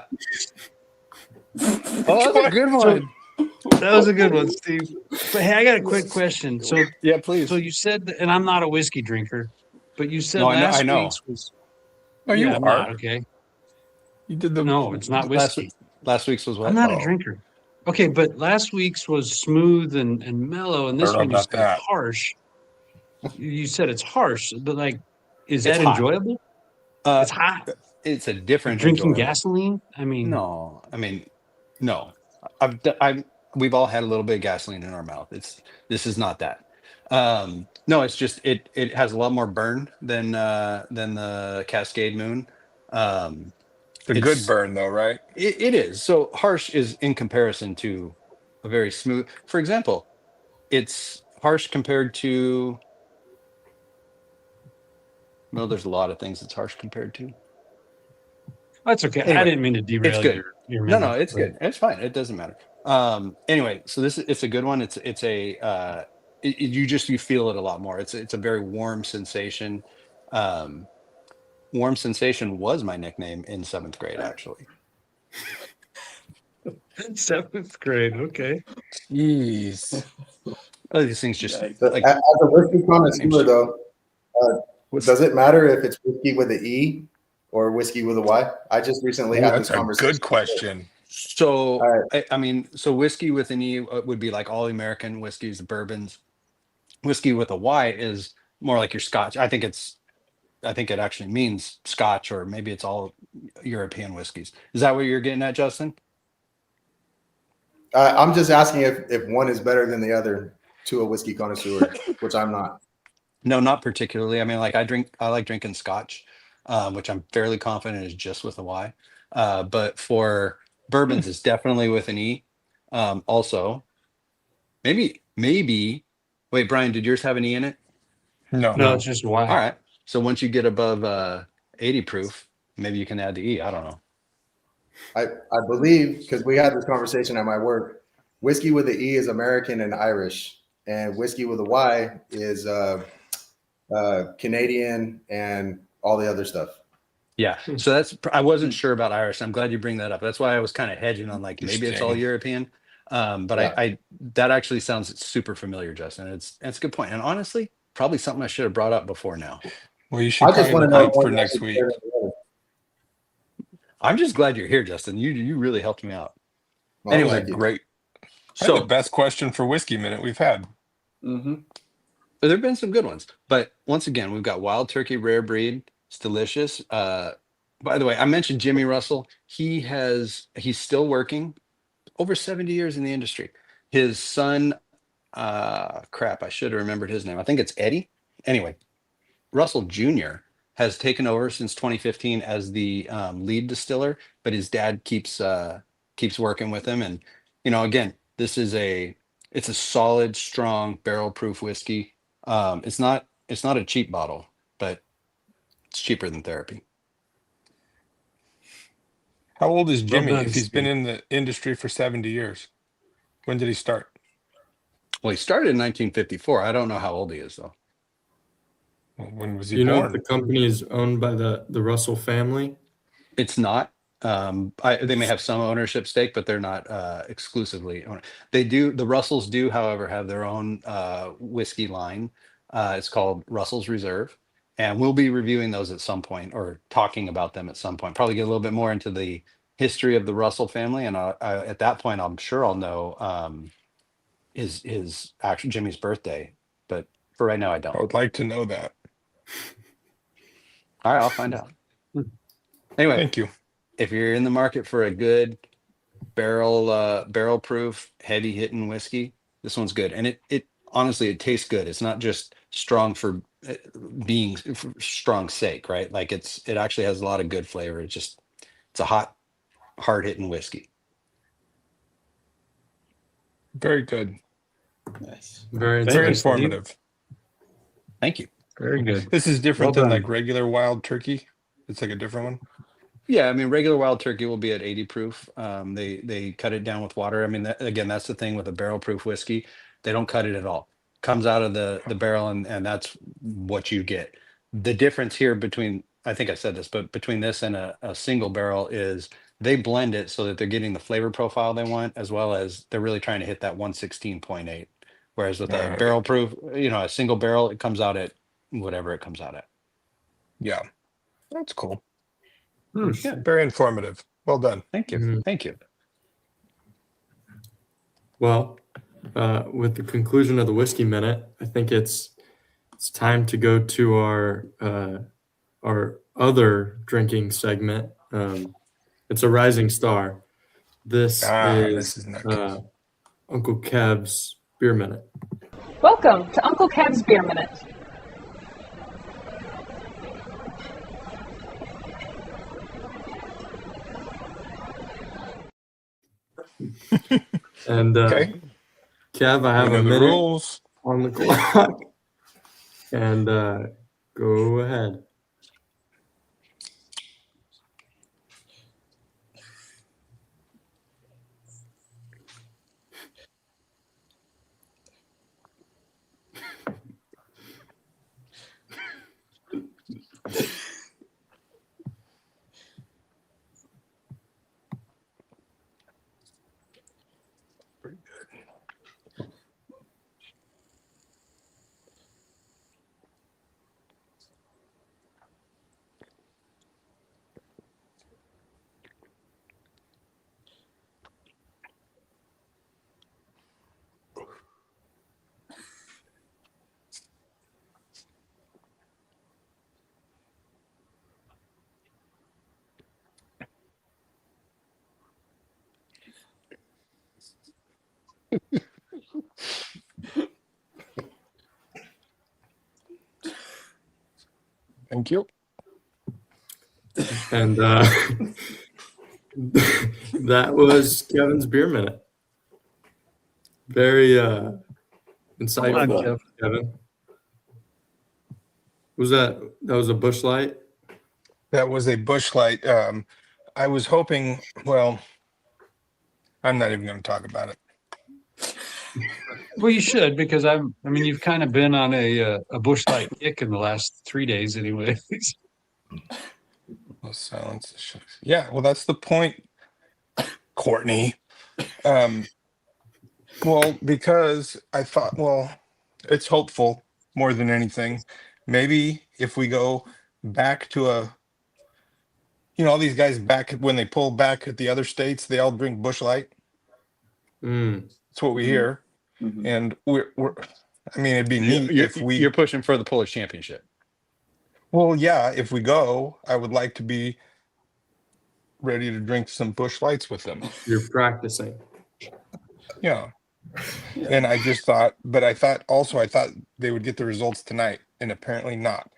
oh, that's a good one. That was a good one, Steve. But hey, I got a quick question. So, Yeah, please. so you said, and I'm not a whiskey drinker, but you said No, I know. last week's was. Oh, Yeah, you I'm are. not okay. You did the. No, it's not last whiskey. last week's was I'm what? not a Oh, drinker. Okay, but last week's was smooth and mellow, and I don't this know one you about said that. harsh. You said it's harsh, but like, is It's that hot. enjoyable? Uh, It's hot. it's a Like different drinking enjoyable. gasoline. I mean, No, I mean, no. We've all had a little bit of gasoline in our mouth. This is not that. No, it's just it has a lot more burn than the Cascade Moon. Um, It's a good it's burn though, right? it is. So harsh is in comparison to a very smooth. For example, it's harsh compared to, well, there's a lot of things it's harsh compared to. that's okay. I Anyway, didn't mean to it's derail good. your No, memory. it's But good. It's fine. It doesn't matter. Anyway, so it's a good one. It's a you feel it a lot more. It's a very warm sensation. Um, Warm sensation was my nickname in 7th grade, actually. seventh grade. Okay. Jeez. Oh, these things just Yikes. So, like as a whiskey my connoisseur, name's though, what's does it matter if it's whiskey with an E or whiskey with a Y? I just recently Oh, had that's this a conversation. good question. so All right. I mean, so whiskey with an E would be like all American whiskeys, the bourbons. Whiskey with a Y is more like your Scotch. I think it actually means Scotch, or maybe it's all European whiskeys. Is that what you're getting at, Justin? I'm just asking if one is better than the other to a whiskey connoisseur, which I'm not. No, not particularly. I mean, like I like drinking Scotch, which I'm fairly confident is just with a Y. But for bourbons, it's definitely with an E. Also, maybe. Wait, Brian, did yours have an E in it? No. No, it's just All why. right. So once you get above 80 proof, maybe you can add the E. I don't know. I believe, because we had this conversation at my work, whiskey with the E is American and Irish, and whiskey with a Y is Canadian and all the other stuff. Yeah. So I wasn't sure about Irish. I'm glad you bring that up. That's why I was kind of hedging on like maybe it's all Interesting. European. But Yeah. I that actually sounds super familiar, Justin. It's a good point. And honestly, probably something I should have brought up before now. Well, you should I just probably want to know look if for one's next actually week. better than the other. I'm just glad you're here, Justin. You really helped me out. Well, Anyway, thank you. Great. That's So the best question for Whiskey Minute we've had. Mm-hmm. there have been some good ones. But once again, we've got Wild Turkey Rare Breed. It's delicious. By the way, I mentioned Jimmy Russell. He's still working, over 70 years in the industry. His son, crap, I should have remembered his name. I think it's Eddie. Anyway, Russell Jr. has taken over since 2015 as the lead distiller, but his dad keeps working with him. And again, it's a solid, strong barrel proof whiskey. It's not a cheap bottle, but it's cheaper than therapy. How old is Jimmy done, if he's been Steve. in the industry for 70 years? When did he start? Well, he started in 1954. I don't know how old he is though. Well, when was he You know if born? the company is owned by the Russell family? It's not. They may have some ownership stake, but they're not exclusively owned. They do. The Russells do, however, have their own whiskey line. It's called Russell's Reserve, and we'll be reviewing those at some point or talking about them at some point. Probably get a little bit more into the history of the Russell family, and at that point, I'm sure I'll know his actual Jimmy's birthday. But for right now, I I don't. would like to know that. All right, I'll find out. Anyway, Thank you. if you're in the market for a good barrel proof, heavy hitting whiskey, this one's good. And it honestly, it tastes good. It's not just strong for being for strong sake, right? Like it actually has a lot of good flavor. It's just It's a hot, hard-hitting whiskey. Very good. Nice. Very Very Thank you, Steve. informative. Thank you. Very good. This is different Well than done. like regular wild turkey. It's like a different one. Yeah, I mean, regular wild turkey will be at 80 proof. They cut it down with water. I mean, again, that's the thing with a barrel proof whiskey. They don't cut it at all. Comes out of the barrel, and that's what you get. The difference here between, I think I said this, but between this and a single barrel is they blend it so that they're getting the flavor profile they want, as well as they're really trying to hit that 116.8. Whereas with a Right. barrel proof, a single barrel, it comes out at whatever it comes out at. Yeah, that's cool. Yeah. Very informative. Well done. Thank you. Mhm. Thank you. Well, with the conclusion of the Whiskey Minute, I think it's time to go to our other drinking segment. It's a rising star. This This is is nice. Uncle Kev's Beer Minute. Welcome to Uncle Kev's Beer Minute. And Okay. Kev, I We have know a the minute rules. on the clock. And go ahead. Thank you. And that was Kevin's Beer Minute. Very insightful, Come on, Kev. Kevin. That was a Busch Light? That was a Busch Light. I was hoping, well, I'm not even going to talk about it. Well, you should, because you've kind of been on a Busch Light kick in the last 3 days, anyways. Well, silence the shucks. Yeah, well, that's the point, Courtney. Well, because I thought, well, it's hopeful more than anything. Maybe if we go back to all these guys back when they pull back at the other states, they all drink Busch Light. That's what we hear. Mhm. And we're I mean, it'd be neat if You're pushing for the Polish Championship. well, yeah, if we go, I would like to be ready to drink some Busch Lights with them. You're practicing. Yeah. And I just thought, but I thought they would get the results tonight, and apparently not,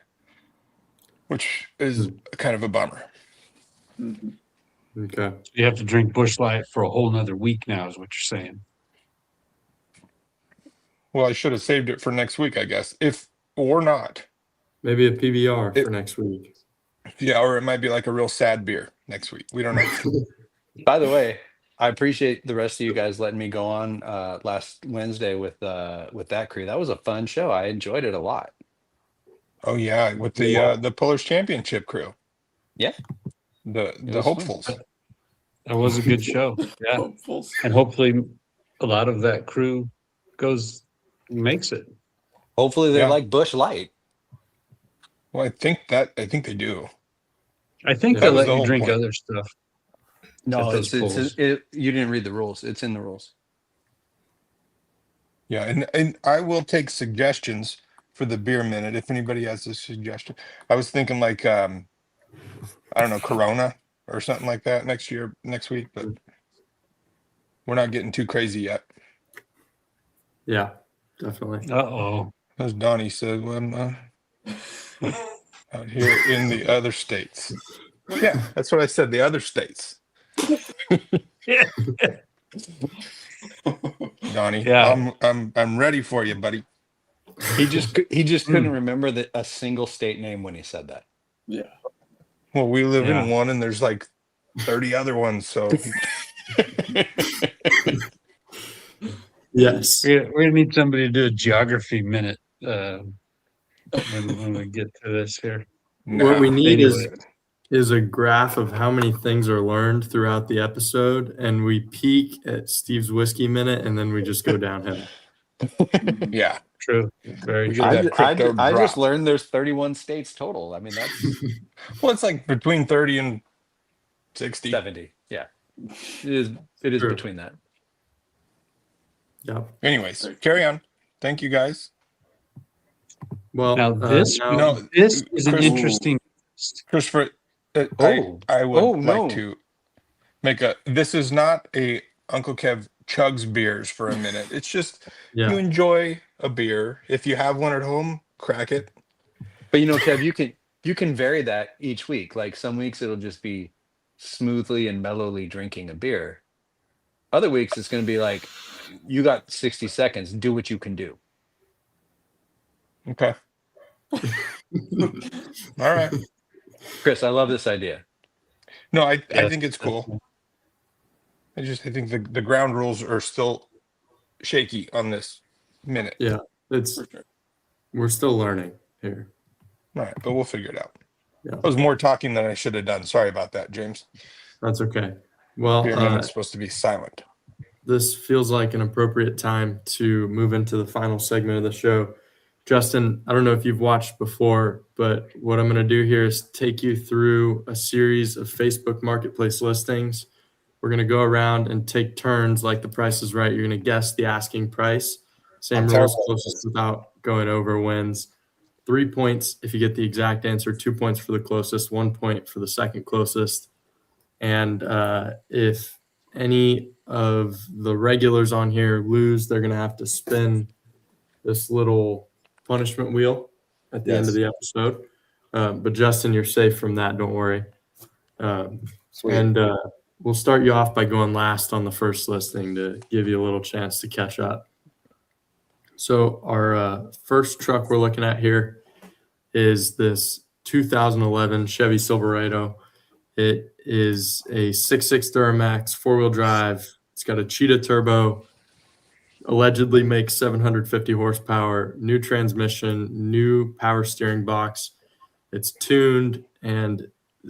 which is kind of a bummer. Mhm. Okay. You have to drink Busch Light for a whole nother week now, is what you're saying. Well, I should have saved it for next week, I guess, if or not. Maybe a PBR for next week. Yeah, or it might be like a real sad beer next week. We don't know. By the way, I appreciate the rest of you guys letting me go on last Wednesday with that crew. That was a fun show. I enjoyed it a lot. Oh yeah, with the Polish Championship crew. Yeah. The was hopefuls. That was a good show. Yeah. Hopefuls. And hopefully a lot of that crew makes it. Hopefully they Yeah. like Busch Light. Well, I think they do. I think That they was let the you whole drink point. other stuff. No, At those polls. you didn't read the rules. It's in the rules. Yeah, and I will take suggestions for the beer minute if anybody has a suggestion. I was thinking like I don't know, Corona or something like that next week, but we're not getting too crazy yet. Yeah, definitely. Uh-oh. As Donnie said, when out here in the other states. Yeah, that's what I said. The other states. Donnie, Yeah. I'm ready for you, buddy. He just couldn't remember a single state name when he said that. Yeah. Well, we live Yeah. in one, and there's like 30 other ones. So Yes. We're gonna need somebody to do a geography minute when we get to this here. What we need Anyway. is a graph of how many things are learned throughout the episode, and we peak at Steve's whiskey minute, and then we just go downhill. yeah, True. Very We true. get that crypto I just drop. learned there's 31 states total. I mean, that's Well, it's like between 30 and 60. 70. Yeah, it is True. between that. Yep. Anyways, carry on. Thank you, guys. Well, Now this No, this is an Chris- interesting. Christopher, Oh. I would Oh, like no. to make this is not a Uncle Kev chugs beers for a minute. It's just yeah. you enjoy a beer. If you have one at home, crack it. But Kev, you can vary that each week. Like some weeks it'll just be smoothly and mellowly drinking a beer. Other weeks it's going to be like, you got 60 seconds. Do what you can do. Okay. All right. Chris, I love this idea. No, I Yeah, think it's cool. I think the ground rules are still shaky on this minute. Yeah. It's we're still learning here. All right, but we'll figure it out. Yeah. I was more talking than I should have done. Sorry about that, James. That's okay. Well, Beer minute's supposed to be silent. this feels like an appropriate time to move into the final segment of the show. Justin, I don't know if you've watched before, but what I'm going to do here is take you through a series of Facebook Marketplace listings. We're going to go around and take turns like the Price is Right. You're going to guess the asking price. Same I'm rules, terrible at closest without going over wins. 3 points if you get the exact answer, 2 points for the closest, 1 point for the second closest. And if any of the regulars on here lose, they're going to have to spin this little punishment wheel at the end of the episode. But Justin, you're safe from that. Don't worry. Sweet. And we'll start you off by going last on the first listing to give you a little chance to catch up. So our first truck we're looking at here is this 2011 Chevy Silverado. It is a 6.6 Duramax, four-wheel drive. It's got a Cheetah turbo, allegedly makes 750 horsepower, new transmission, new power steering box. It's tuned, and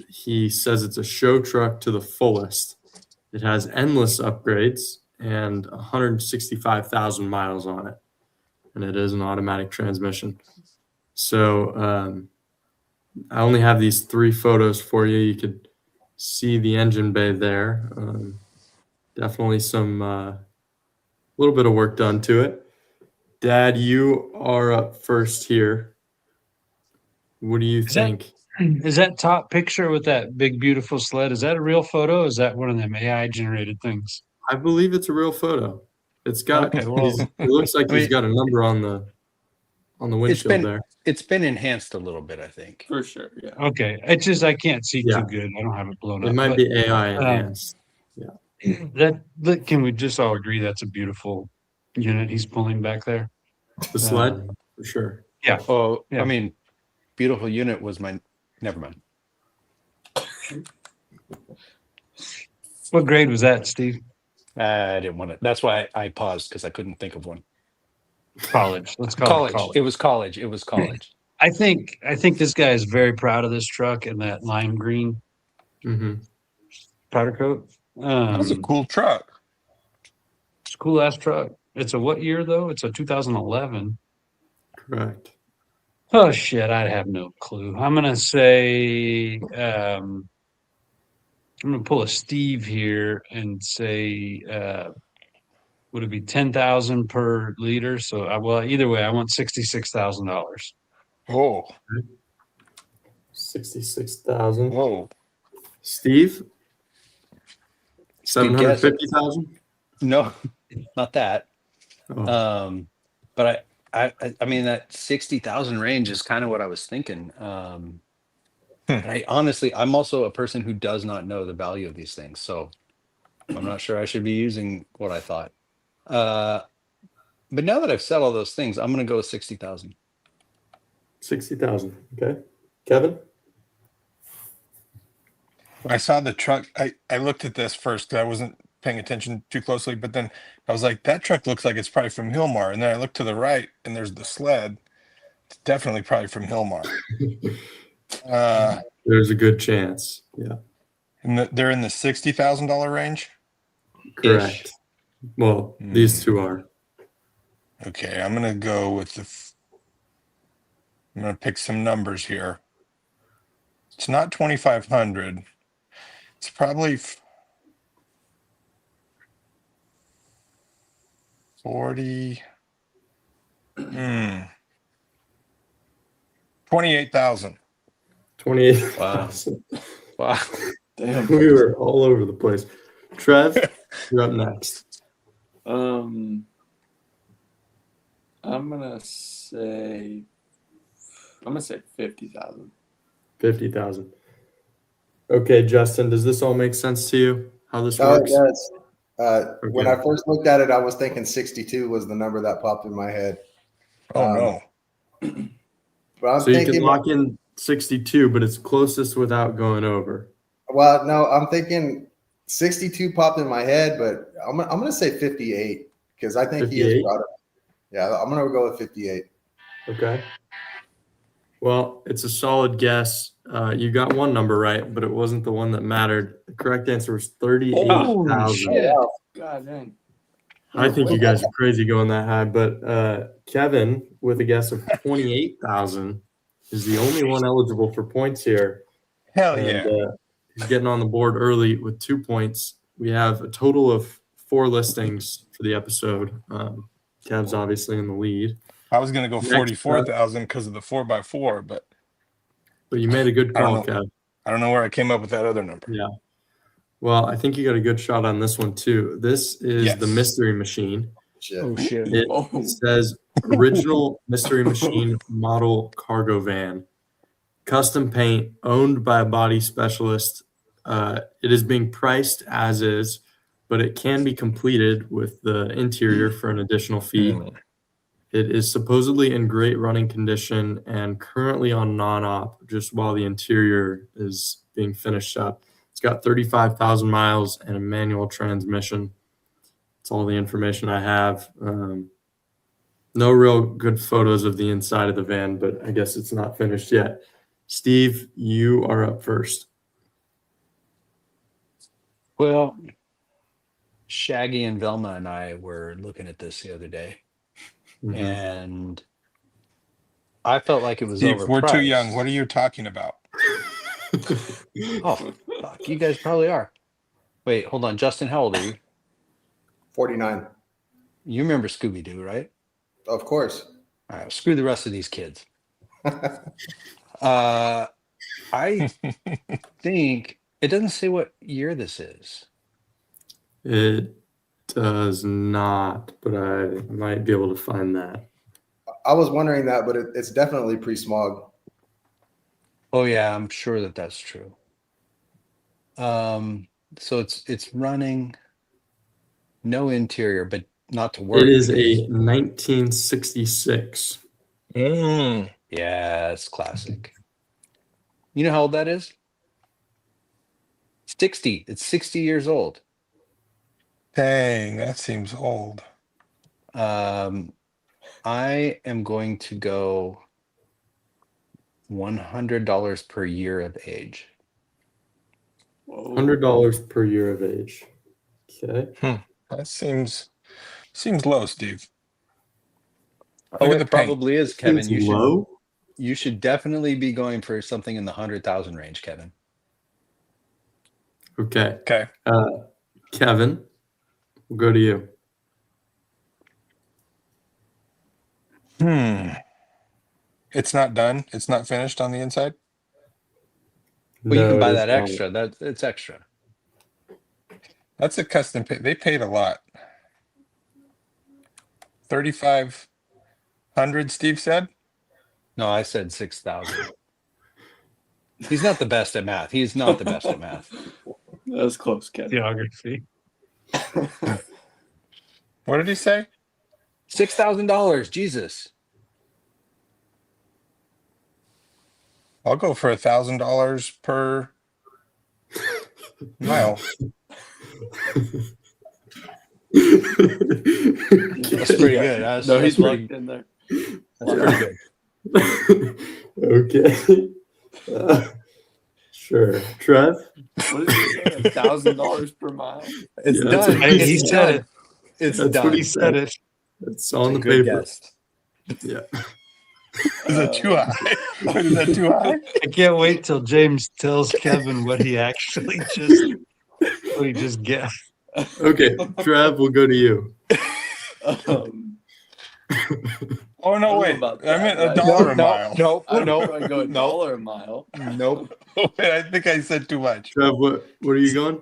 he says it's a show truck to the fullest. It has endless upgrades and 165,000 miles on it, and it is an automatic transmission. So I only have these three photos for you. You could see the engine bay there. Definitely some little bit of work done to it. Dad, you are up first here. What do you think? Is that top picture with that big beautiful sled? Is that a real photo? Or is that one of them AI generated things? I believe it's a real photo. It's got. Okay, well, it looks like he's got a number on the windshield there. It's been enhanced a little bit, I think. For sure, yeah. Okay, it's just I can't see Yeah. too good. I don't have it blown It up. might but be AI enhanced. that can we just all agree that's a beautiful unit he's pulling back there? The sled, for sure. Yeah. Oh, Yeah. I mean, beautiful unit was my. Never mind. What grade was that, Steve? I didn't want to. That's why I paused because I couldn't think of one. College. Let's call it college. It was college. It was college. I think this guy is very proud of this truck and that lime green Mm-hmm. powder coat. That's a cool truck. It's a cool ass truck. It's a what year though? It's a 2011. Correct. Oh shit, I have no clue. I'm gonna say I'm gonna pull a Steve here and say would it be 10,000 per liter? So well, either way, I want $66,000. Oh, 66,000. whoa. Steve? 750,000? No, not that. Oh. But I mean that 60,000 range is kind of what I was thinking. And I'm also a person who does not know the value of these things. So I'm not sure I should be using what I thought. But now that I've said all those things, I'm going to go with 60,000. 60,000. Okay. Kevin? When I saw the truck, I looked at this first 'cause I wasn't paying attention too closely, but then I was like, that truck looks like it's probably from Hilmar. And then I looked to the right and there's the sled. It's definitely probably from Hilmar. There's a good chance. Yeah. And they're in the $60,000 range? Correct. Well, these two are. Okay, I'm going to go with I'm going to pick some numbers here. It's not 2,500. It's probably 40. 28,000. 28,000. Wow. Damn. We were all over the place. Trev, you're up next. I'm gonna say 50,000. 50,000. Okay, Justin, does this all make sense to you? How this No, it works? does. When Okay. I first looked at it, I was thinking 62 was the number that popped in my head. Oh, no. But I'm So you thinking, can lock in 62, but it's closest without going over. well, no, I'm thinking 62 popped in my head, but I'm going to say 58 because I think he is 58? brought up. Yeah, I'm going to go with 58. Okay. Well, it's a solid guess. You got one number right, but it wasn't the one that mattered. The correct answer was 38,000. shit. God dang. I think you guys are crazy going that high, but Kevin, with a guess of 28,000, is the only one eligible for points here. Hell And yeah. he's getting on the board early with 2 points. We have a total of 4 listings for the episode. Kev's obviously in the lead, I was going to go Next 44,000 because of the 4x4, but but you made a good I don't call, know. Kev. I don't know where I came up with that other number. Yeah. Well, I think you got a good shot on this one too. This is the Yes. Mystery Machine. Shit. Oh, shit. It Oh. says original Mystery Machine model cargo van, custom paint, owned by a body specialist. It is being priced as is, but it can be completed with the interior for an additional fee. It is supposedly in great running condition and currently on non-op, just while the interior is being finished up. It's got 35,000 miles and a manual transmission. That's all the information I have. No real good photos of the inside of the van, but I guess it's not finished yet. Steve, you are up first. Well, Shaggy and Velma and I were looking at this the other day, Mhm. and I felt like it was Steve, overpriced. we're too young. What are you talking about? Oh, fuck, you guys probably are. Wait, hold on. Justin, how old are you? 49. You remember Scooby-Doo, right? Of course. All right, screw the rest of these kids. I think it doesn't say what year this is. It does not, but I might be able to find that. I was wondering that, but it's definitely pre-smog. Oh yeah, I'm sure that that's true. So it's running, no interior, but not to worry. It is because- a 1966. Mm. Yeah, it's classic. You know how old that is? 60. It's 60 years old. Dang, that seems old. I am going to go $100 per year of age. Whoa. $100 per year of age. Okay. That seems low, Steve. Oh, Look at it the paint. probably is, Kevin. Seems low. You should definitely be going for something in the 100,000 range, Kevin. Okay. Okay. Kevin, we'll go to you. It's not done. It's not finished on the inside. Well, you No, can buy it is that not. extra. It's extra. That's a custom pay. They paid a lot. 3,500. Steve said. No, I said 6,000. He's not the best at math. He's not the best at math. That was close, Ken. Geography. What did he say? $6,000. Jesus. I'll go for $1,000 per mile. That's pretty good. No, he's pretty, locked in there. that's pretty good. Okay. Sure. Trev? What did he say? $1,000 per mile? It's Yeah, done. He It's said done. it. It's That's done. what he said. It's on the Good paper. guess. Yeah. Is that too high? Is that too high? I can't wait till James tells Kevin what he actually just guessed. Okay, Trev, we'll go to you. Oh, no, wait. I meant $1 a mile. Nope. I go $1 a mile. Nope. Wait, I think I said too much. Trev, what are you going?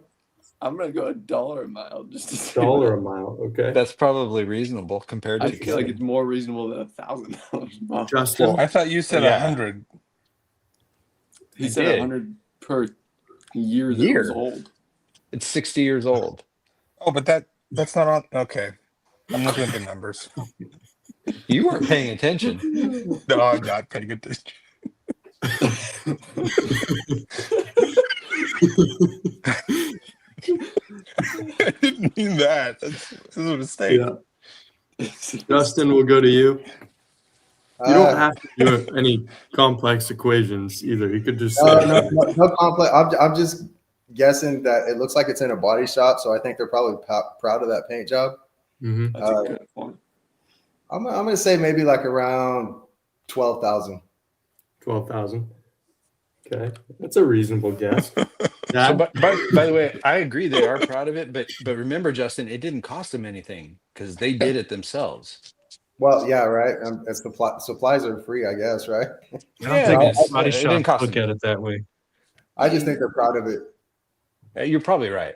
I'm gonna go $1 a mile just to see. $1 a mile. Okay. That's probably reasonable compared to I feel like it's more reasonable than $1,000 a mile. Justin? I thought you said Yeah. 100. He I said did. 100 per year that Year. was old. It's 60 years old. Oh, but that's not on. Okay. I'm looking at the numbers. You weren't paying attention. No, I'm not paying attention. I didn't mean that. That's a mistake. Yeah. Justin, we'll go to you. You don't have to do any complex equations either. You could just say no complex. I'm just guessing that it looks like it's in a body shop, so I think they're probably proud of that paint job. Mhm. That's a good point. I'm gonna say maybe like around 12,000. 12,000. Okay, that's a reasonable guess. So, Dad? by the way, I agree they are proud of it, but remember, Justin, it didn't cost them anything because they did it themselves. Well, yeah, right. Supplies are free, I guess, right? I don't think it's- body it didn't shops cost look them. at it that way. I just think they're proud of it. You're probably right.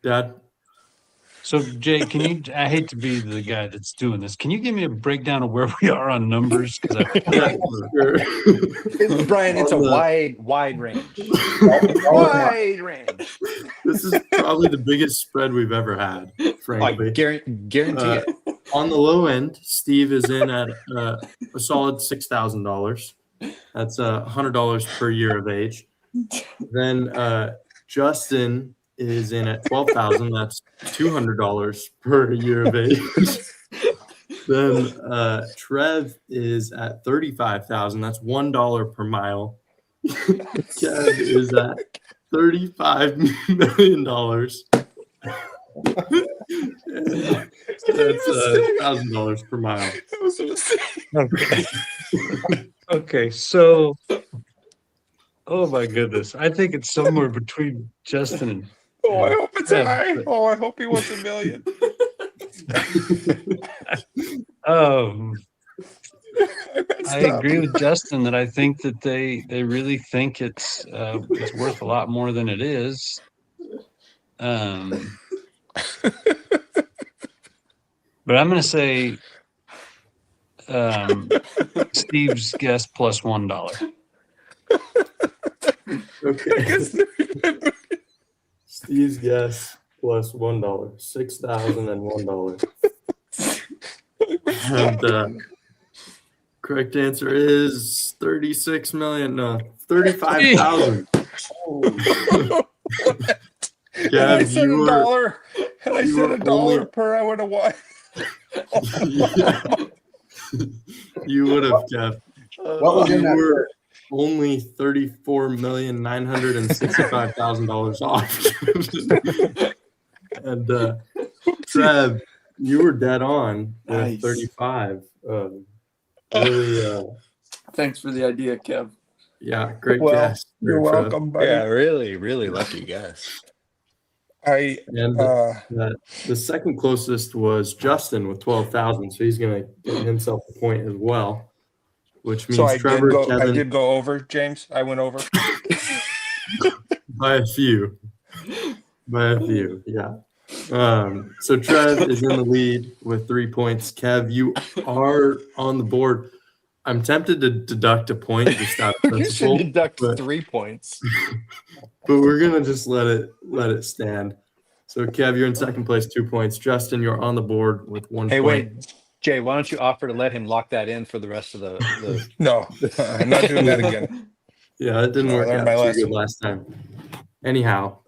Dad? So, Jay, can you? I hate to be the guy that's doing this. Can you give me a breakdown of where we are on numbers? Because Yeah, sure. Brian, it's a On the- wide range. Wide range. This is probably the biggest spread we've ever had, frankly. I guarantee it. On the low end, Steve is in at a solid $6,000. That's $100 per year of age. Then Justin is in at 12,000. That's $200 per year of age. Then Trev is at 35,000. That's $1 per mile. Kev is at $35 million. That's $1,000 per mile. Okay. Okay. So, oh my goodness, I think it's somewhere between Justin and. Oh, I hope it's Yeah. high. Oh, I hope he wants $1 million. I agree with Justin that I think that they really think it's worth a lot more than it is. But I'm going to say Steve's guess plus $1. Okay. Steve's guess plus $1. $6,001. And correct answer is 36 million. No, 35,000. And I said you were- $1. And I you said were $1 only- per. I would have won. You would have, Kev. What was in You that? were only $34,965,000 off. And Trev, you were dead on with Nice. 35. Really, Thanks for the idea, Kev. yeah, great Well, guess. You're there, Trev. welcome, buddy. Yeah, really lucky guess. I And the second closest was Justin with 12,000, so he's going to get himself a point as well, which means so I Trevor, did go. Kevin, I did go over, James. I went over. by a few. By a few, yeah. So Trev is in the lead with 3 points. Kev, you are on the board. I'm tempted to deduct a point just out of You should principle, deduct but, 3 points. but we're gonna just let it stand. So Kev, you're in second place, 2 points. Justin, you're on the board with 1 Hey, point. wait, Jay, why don't you offer to let him lock that in for the rest of the No, I'm not doing that again. Yeah, it didn't I work learned out my too good lesson. last time. Anyhow,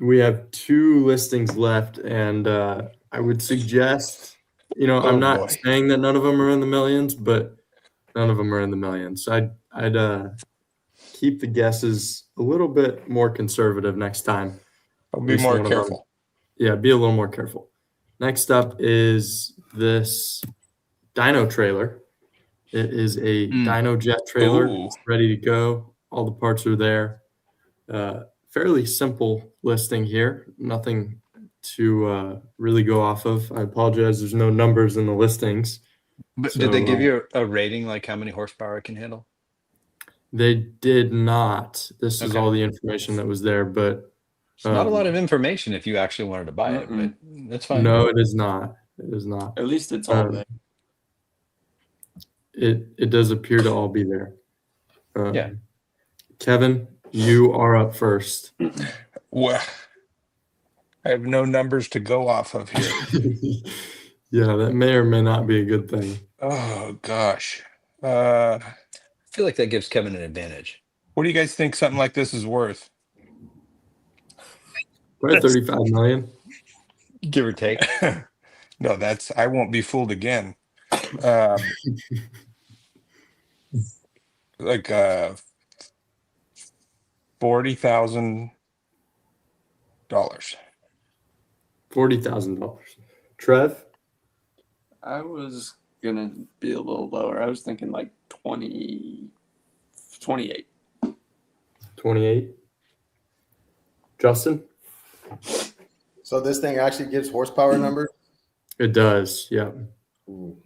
we have 2 listings left, and I would suggest, I'm not boy. saying that none of them are in the millions, but none of them are in the millions. So I'd keep the guesses a little bit more conservative next time. I'll At be least more one of them. careful. Yeah, be a little more careful. Next up is this dyno trailer. It is a dyno jet trailer. Ooh. It's ready to go. All the parts are there. Fairly simple listing here. Nothing to really go off of. I apologize. There's no numbers in the listings. But So, did they give you a rating, like how many horsepower it can handle? They did not. This is Okay. all the information that was there, but It's not a lot of information if you actually wanted to buy it, but that's fine. no, it is not. It is not. At least it's all there. It does appear to all be there. Yeah. Kevin, you are up first. Well, I have no numbers to go off of here. Yeah, that may or may not be a good thing. Oh gosh. I feel like that gives Kevin an advantage. What do you guys think something like this is worth? Probably 35 million. Give or take. No, I won't be fooled again. Like $40,000. $40,000. Trev? I was gonna be a little lower. I was thinking like 28. 28. Justin? So this thing actually gives horsepower numbers? It does, yeah. Ooh.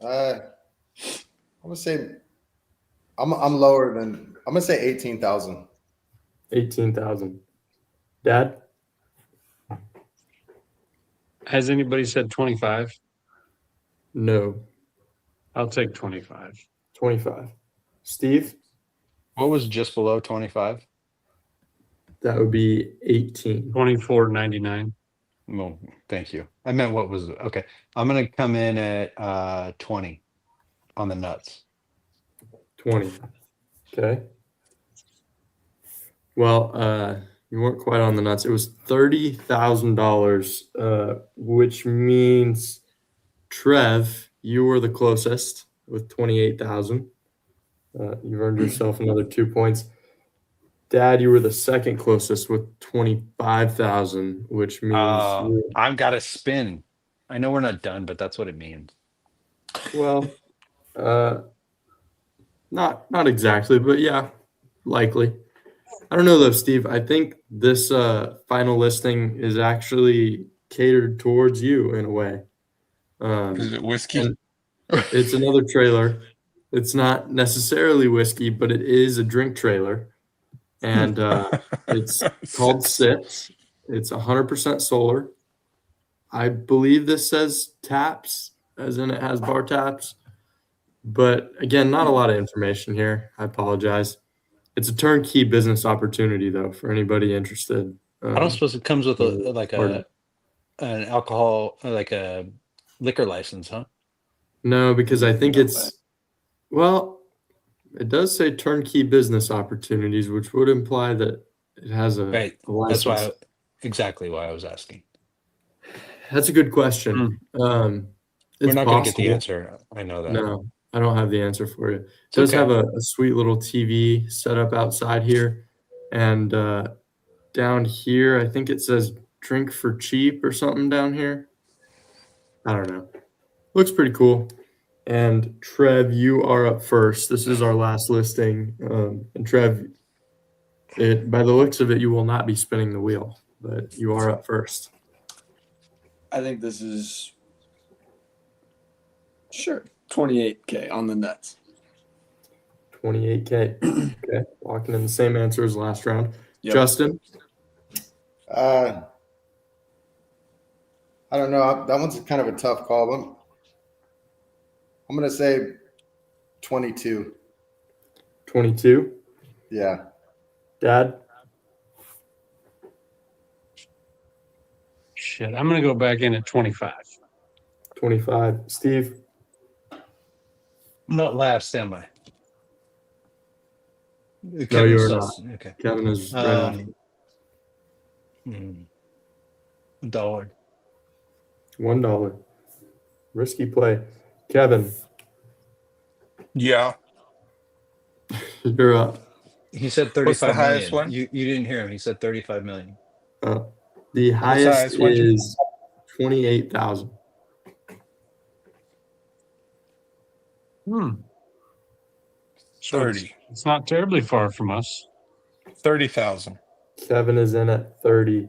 I'm gonna say I'm lower than I'm gonna say 18,000. 18,000. Dad? Has anybody said 25? No. I'll take 25. 25. Steve? What was just below 25? That would be 18. 24.99. Well, thank you. I meant what was okay. I'm gonna come in at 20 on the nuts. 20. Okay. Well, you weren't quite on the nuts. It was $30,000, which means Trev, you were the closest with 28,000. You've earned yourself another 2 points. Dad, you were the second closest with 25,000, which means I've got to spin. I know we're not done, but that's what it means. well, not exactly, but yeah, likely. I don't know though, Steve. I think this final listing is actually catered towards you in a way. Is it whiskey? It's another trailer. It's not necessarily whiskey, but it is a drink trailer. And it's called Sips. It's 100% solar. I believe this says taps, as in it has bar taps. But again, not a lot of information here. I apologize. It's a turnkey business opportunity, though, for anybody interested. I don't suppose it comes with an alcohol, like a liquor license, huh? No, because I think it does say turnkey business opportunities, which would imply that it has a license. That's exactly why I was asking. That's a good question. We're not going to get the answer. I know that. No, I don't have the answer for you. It does have a sweet little TV set up outside here. And down here, I think it says drink for cheap or something down here. I don't know. Looks pretty cool. And Trev, you are up first. This is our last listing. And Trev, by the looks of it, you will not be spinning the wheel, but you are up first. I think this is sure 28K on the nuts. 28K. Okay, walking in the same answer as last round. Yep. Justin? I don't know. That one's kind of a tough call. I'm gonna say 22. 22. Yeah. Dad? Shit, I'm gonna go back in at 25. 25. Steve? I'm not last, am I? No, you are not. Okay. Kevin is right off. $1. $1. Risky play. Kevin, Yeah. you're up. He said What's the 35 highest million. one? You didn't hear him. He said 35 million. The highest highest one? is 28,000. So 30. It's not terribly far from us. 30,000. Kevin is in at 30.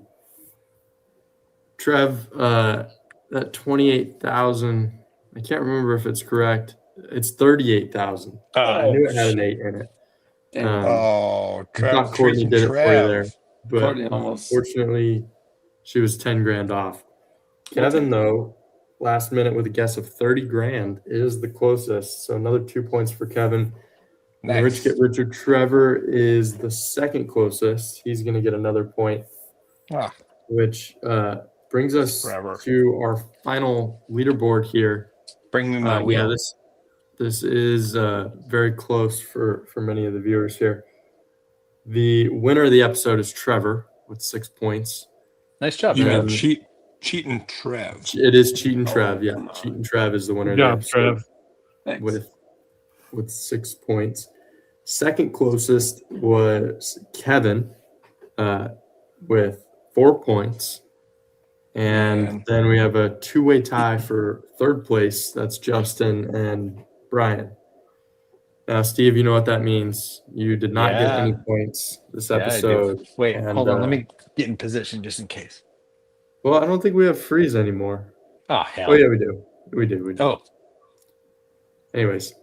Trev, that 28,000, I can't remember if it's correct. It's 38,000. I knew it had an 8 in it. Damn. Oh, I Trev. thought Courtney did it for you there, but Courtney almost. unfortunately, she was 10 grand off. Kevin, though, last minute with a guess of 30 grand is the closest. So another 2 points for Kevin. And the Rich Get Richer Trevor is the second closest. He's going to get another point, which brings us to our final leaderboard here. Bring me my Yeah, wheel. this is very close for many of the viewers here. The winner of the episode is Trevor with 6 points. Nice job, You Trev. mean cheating Trev. It is Cheatin' Trev. Yeah, Cheatin' Trev is the winner Good of the job, episode Trev. with 6 points. Second closest was Kevin with 4 points. And then we have a two-way tie for third place. That's Justin and Brian. Now, Steve, you know what that means. You did not get any points this episode. Wait, and, hold on. Let me get in position just in case. Well, I don't think we have freeze anymore. Oh, hell. Oh, yeah, we do. We do. Oh. Anyways,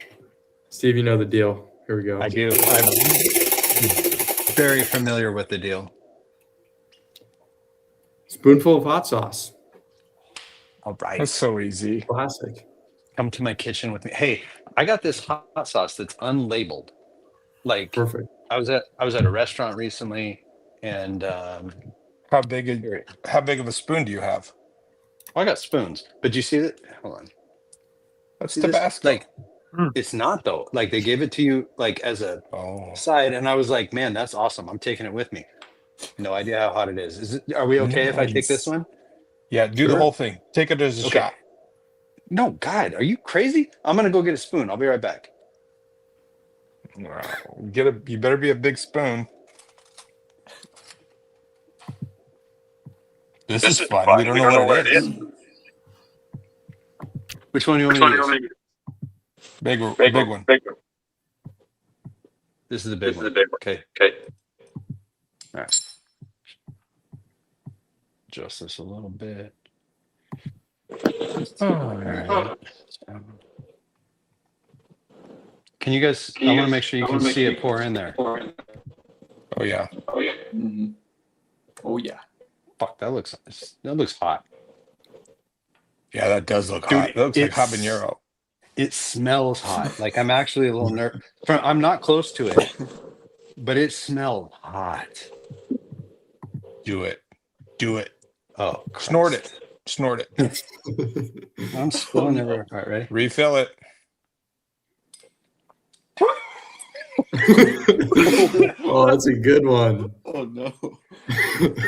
Steve, you know the deal. Here we go. I do. I'm very familiar with the deal. Spoonful of hot sauce. All right. That's so easy. Classic. Come to my kitchen with me. Hey, I got this hot sauce that's unlabeled. Like, perfect. I was at a restaurant recently, and how big of a spoon do you have? I got spoons, but you see that? Hold on. That's Tabasco. Like, it's not though. Like, they gave it to you like as a side, and I was like, man, that's awesome. I'm taking it with me. No idea how hot it is. Are we okay if I take this one? Yeah, do the whole thing. Take it as a shot. No, God, are you crazy? I'm gonna go get a spoon. I'll be right back. Wow. You better be a big spoon. This is fun. We don't know what it is. Which one do you want to use? Big one. This is the big one. Okay. All right. Adjust this a little bit. All right. Can you guys? I want to make sure you can see it pour in there. Oh yeah. Mm-hmm. Oh yeah. Fuck, that looks hot. Yeah, that does look hot. It looks like habanero. It smells hot. Like, I'm actually a little nervous. I'm not close to it, but it smells hot. Do it. Oh, Christ. Snort it. I'm spilling everywhere. All right, ready? Refill it. Oh, that's a good one. Oh no. Oh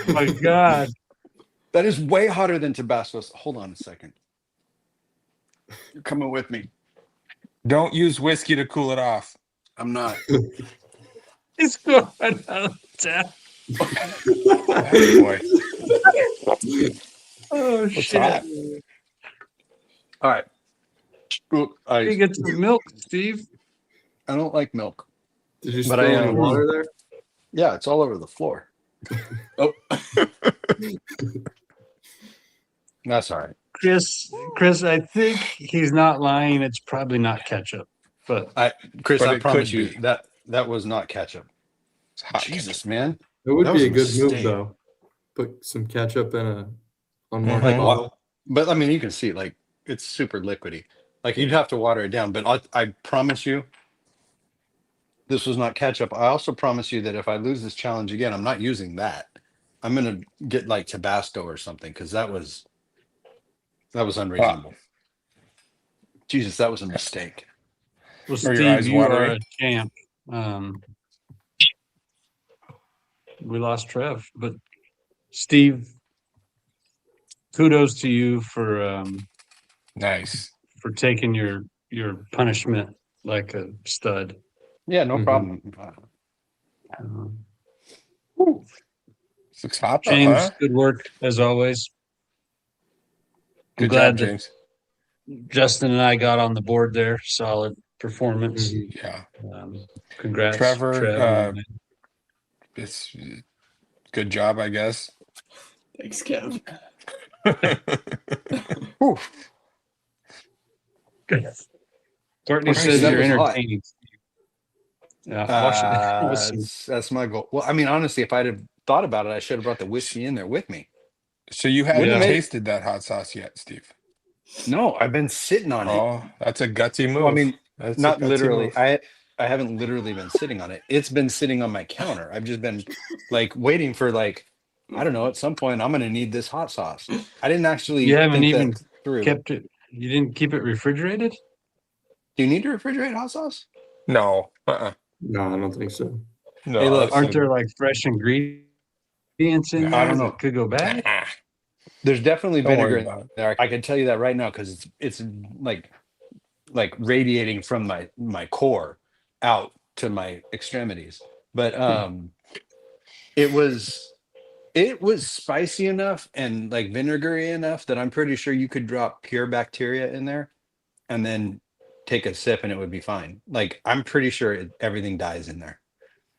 my God. That is way hotter than Tabasco. Hold on a second. You're coming with me. Don't use whiskey to cool it off. I'm not. It's going out of tap. Hey, boy. Oh, What's shit. hot? All right. You get some milk, Steve. I don't like milk. Did you But spill any water there? Yeah, it's all over the floor. Oh. That's all right. Chris, I think he's not lying. It's probably not ketchup. But Chris, But I it promise could you be. that was not ketchup. It's hot. Jesus, man. It would That be a was a good move, mistake. though. Put some ketchup in a on Mhm. more Like, bottle. but I mean, you can see, like, it's super liquidy. Like you'd have to water it down, but I promise you, this was not ketchup. I also promise you that if I lose this challenge again, I'm not using that. I'm gonna get like Tabasco or something because that was unreasonable. Jesus, that was a mistake. Well, Are your Steve, eyes you are watery? a champ. We lost Trev, but Steve, kudos to you for Nice. taking your punishment like a stud. Yeah, no Mhm. problem. Looks hot though, James, huh? good work as always. I'm Good glad job, that James. Justin and I got on the board there. Solid performance. Mhm. Yeah. Congrats, Trevor, Trev. it's good job, I guess. Thanks, Kev. Whew. Courtney Christ, says that you're was hot. entertaining. Yeah, awesome. That's my goal. Well, I mean, honestly, if I'd have thought about it, I should have brought the whiskey in there with me. So you haven't Yeah. tasted that hot sauce yet, Steve? No, I've been sitting on it. Oh, that's a gutsy move. Well, I mean, That's a not gutsy literally. move. I haven't literally been sitting on it. It's been sitting on my counter. I've just been like waiting for like, I don't know, at some point I'm gonna need this hot sauce. I didn't actually You haven't think even that through. kept it. You didn't keep it refrigerated? Do you need to refrigerate hot sauce? No. No, I don't think so. No. Hey, look, that's Aren't a- there like fresh ingredients in I there don't know. that could go bad? Nah, There's definitely don't vinegar worry in about it. there. I can tell you that right now because it's like radiating from my core out to my extremities. But it was spicy enough and like vinegary enough that I'm pretty sure you could drop pure bacteria in there and then take a sip and it would be fine. Like I'm pretty sure everything dies in there.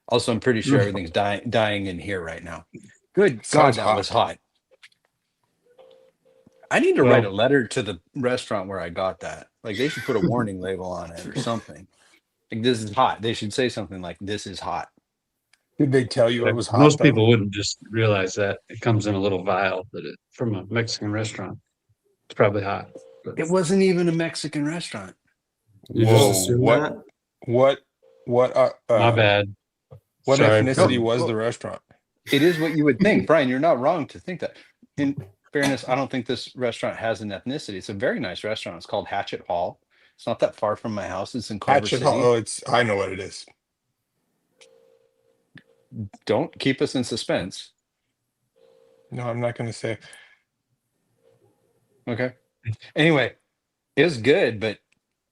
Also, I'm pretty sure everything's dying in here right now. Good God, Sounds that hot. was hot. I need to write a letter to the restaurant where I got that. Like they should put a warning label on it or something. Like this is hot. They should say something like this is hot. Did they tell you it was hot? Most though? people wouldn't just realize that it comes in a little vial from a Mexican restaurant. It's probably hot. But It wasn't even a Mexican restaurant. You Whoa, just assume what- that? What? my bad. What Sorry. ethnicity No, was well- the restaurant? It is what you would think. Brian, you're not wrong to think that. In fairness, I don't think this restaurant has an ethnicity. It's a very nice restaurant. It's called Hatchet Hall. It's not that far from my house. It's in Culver Hatchet City. Hall. Oh, I know what it is. Don't keep us in suspense. No, I'm not going to say. Okay. Anyway, it was good, but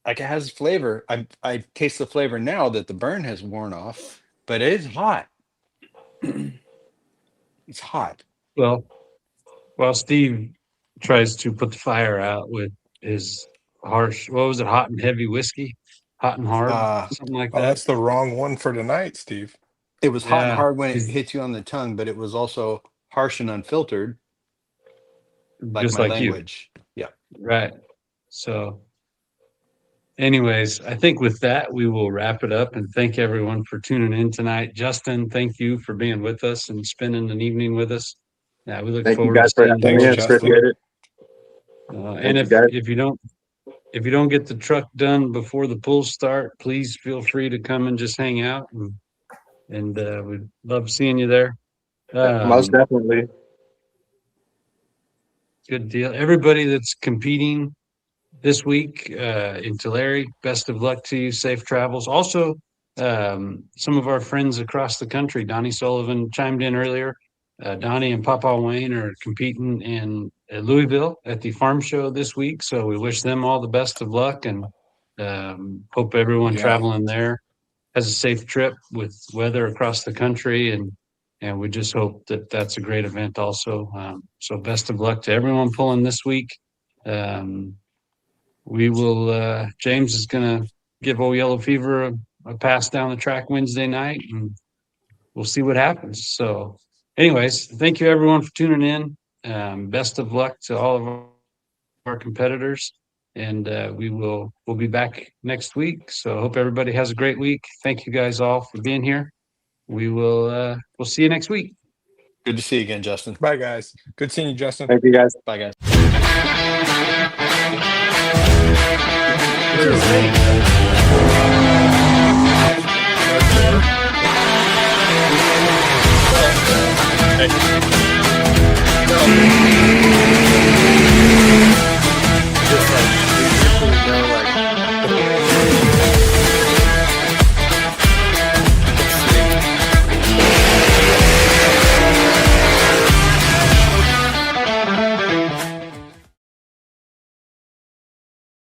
like it has flavor. I taste the flavor now that the burn has worn off, but it is hot. It's hot. Well, while Steve tries to put the fire out with his harsh, what was it, hot and heavy whiskey? Hot and hard? Something like Oh, that. that's the wrong one for tonight, Steve. It was hot and Yeah, hard when it he's- hit you on the tongue, but it was also harsh and unfiltered, like Just my like you. language. Yeah. Right. So, anyways, I think with that, we will wrap it up and thank everyone for tuning in tonight. Justin, thank you for being with us and spending an evening with us. Yeah, we look Thank you forward guys to for seeing having Thanks, me. you. I Justin. appreciate it. And you, guys. if you don't get the truck done before the pulls start, please feel free to come and just hang out and we'd love seeing you there. Most definitely. Good deal. Everybody that's competing this week in Tulare, best of luck to you. Safe travels. Also, some of our friends across the country, Donnie Sullivan chimed in earlier. Donnie and Papa Wayne are competing in Louisville at the farm show this week. So we wish them all the best of luck and hope everyone Yeah. traveling there has a safe trip with weather across the country. And we just hope that that's a great event also. So best of luck to everyone pulling this week. We will, James is going to give Old Yellow Fever a pass down the track Wednesday night and we'll see what happens. So anyways, thank you everyone for tuning in. Best of luck to all of our competitors and we'll be back next week. So I hope everybody has a great week. Thank you guys all for being here. We'll see you next week. Good to see you again, Justin. Bye, guys. Good seeing you, Justin. Thank you guys. Bye, guys. What's his name? Hey.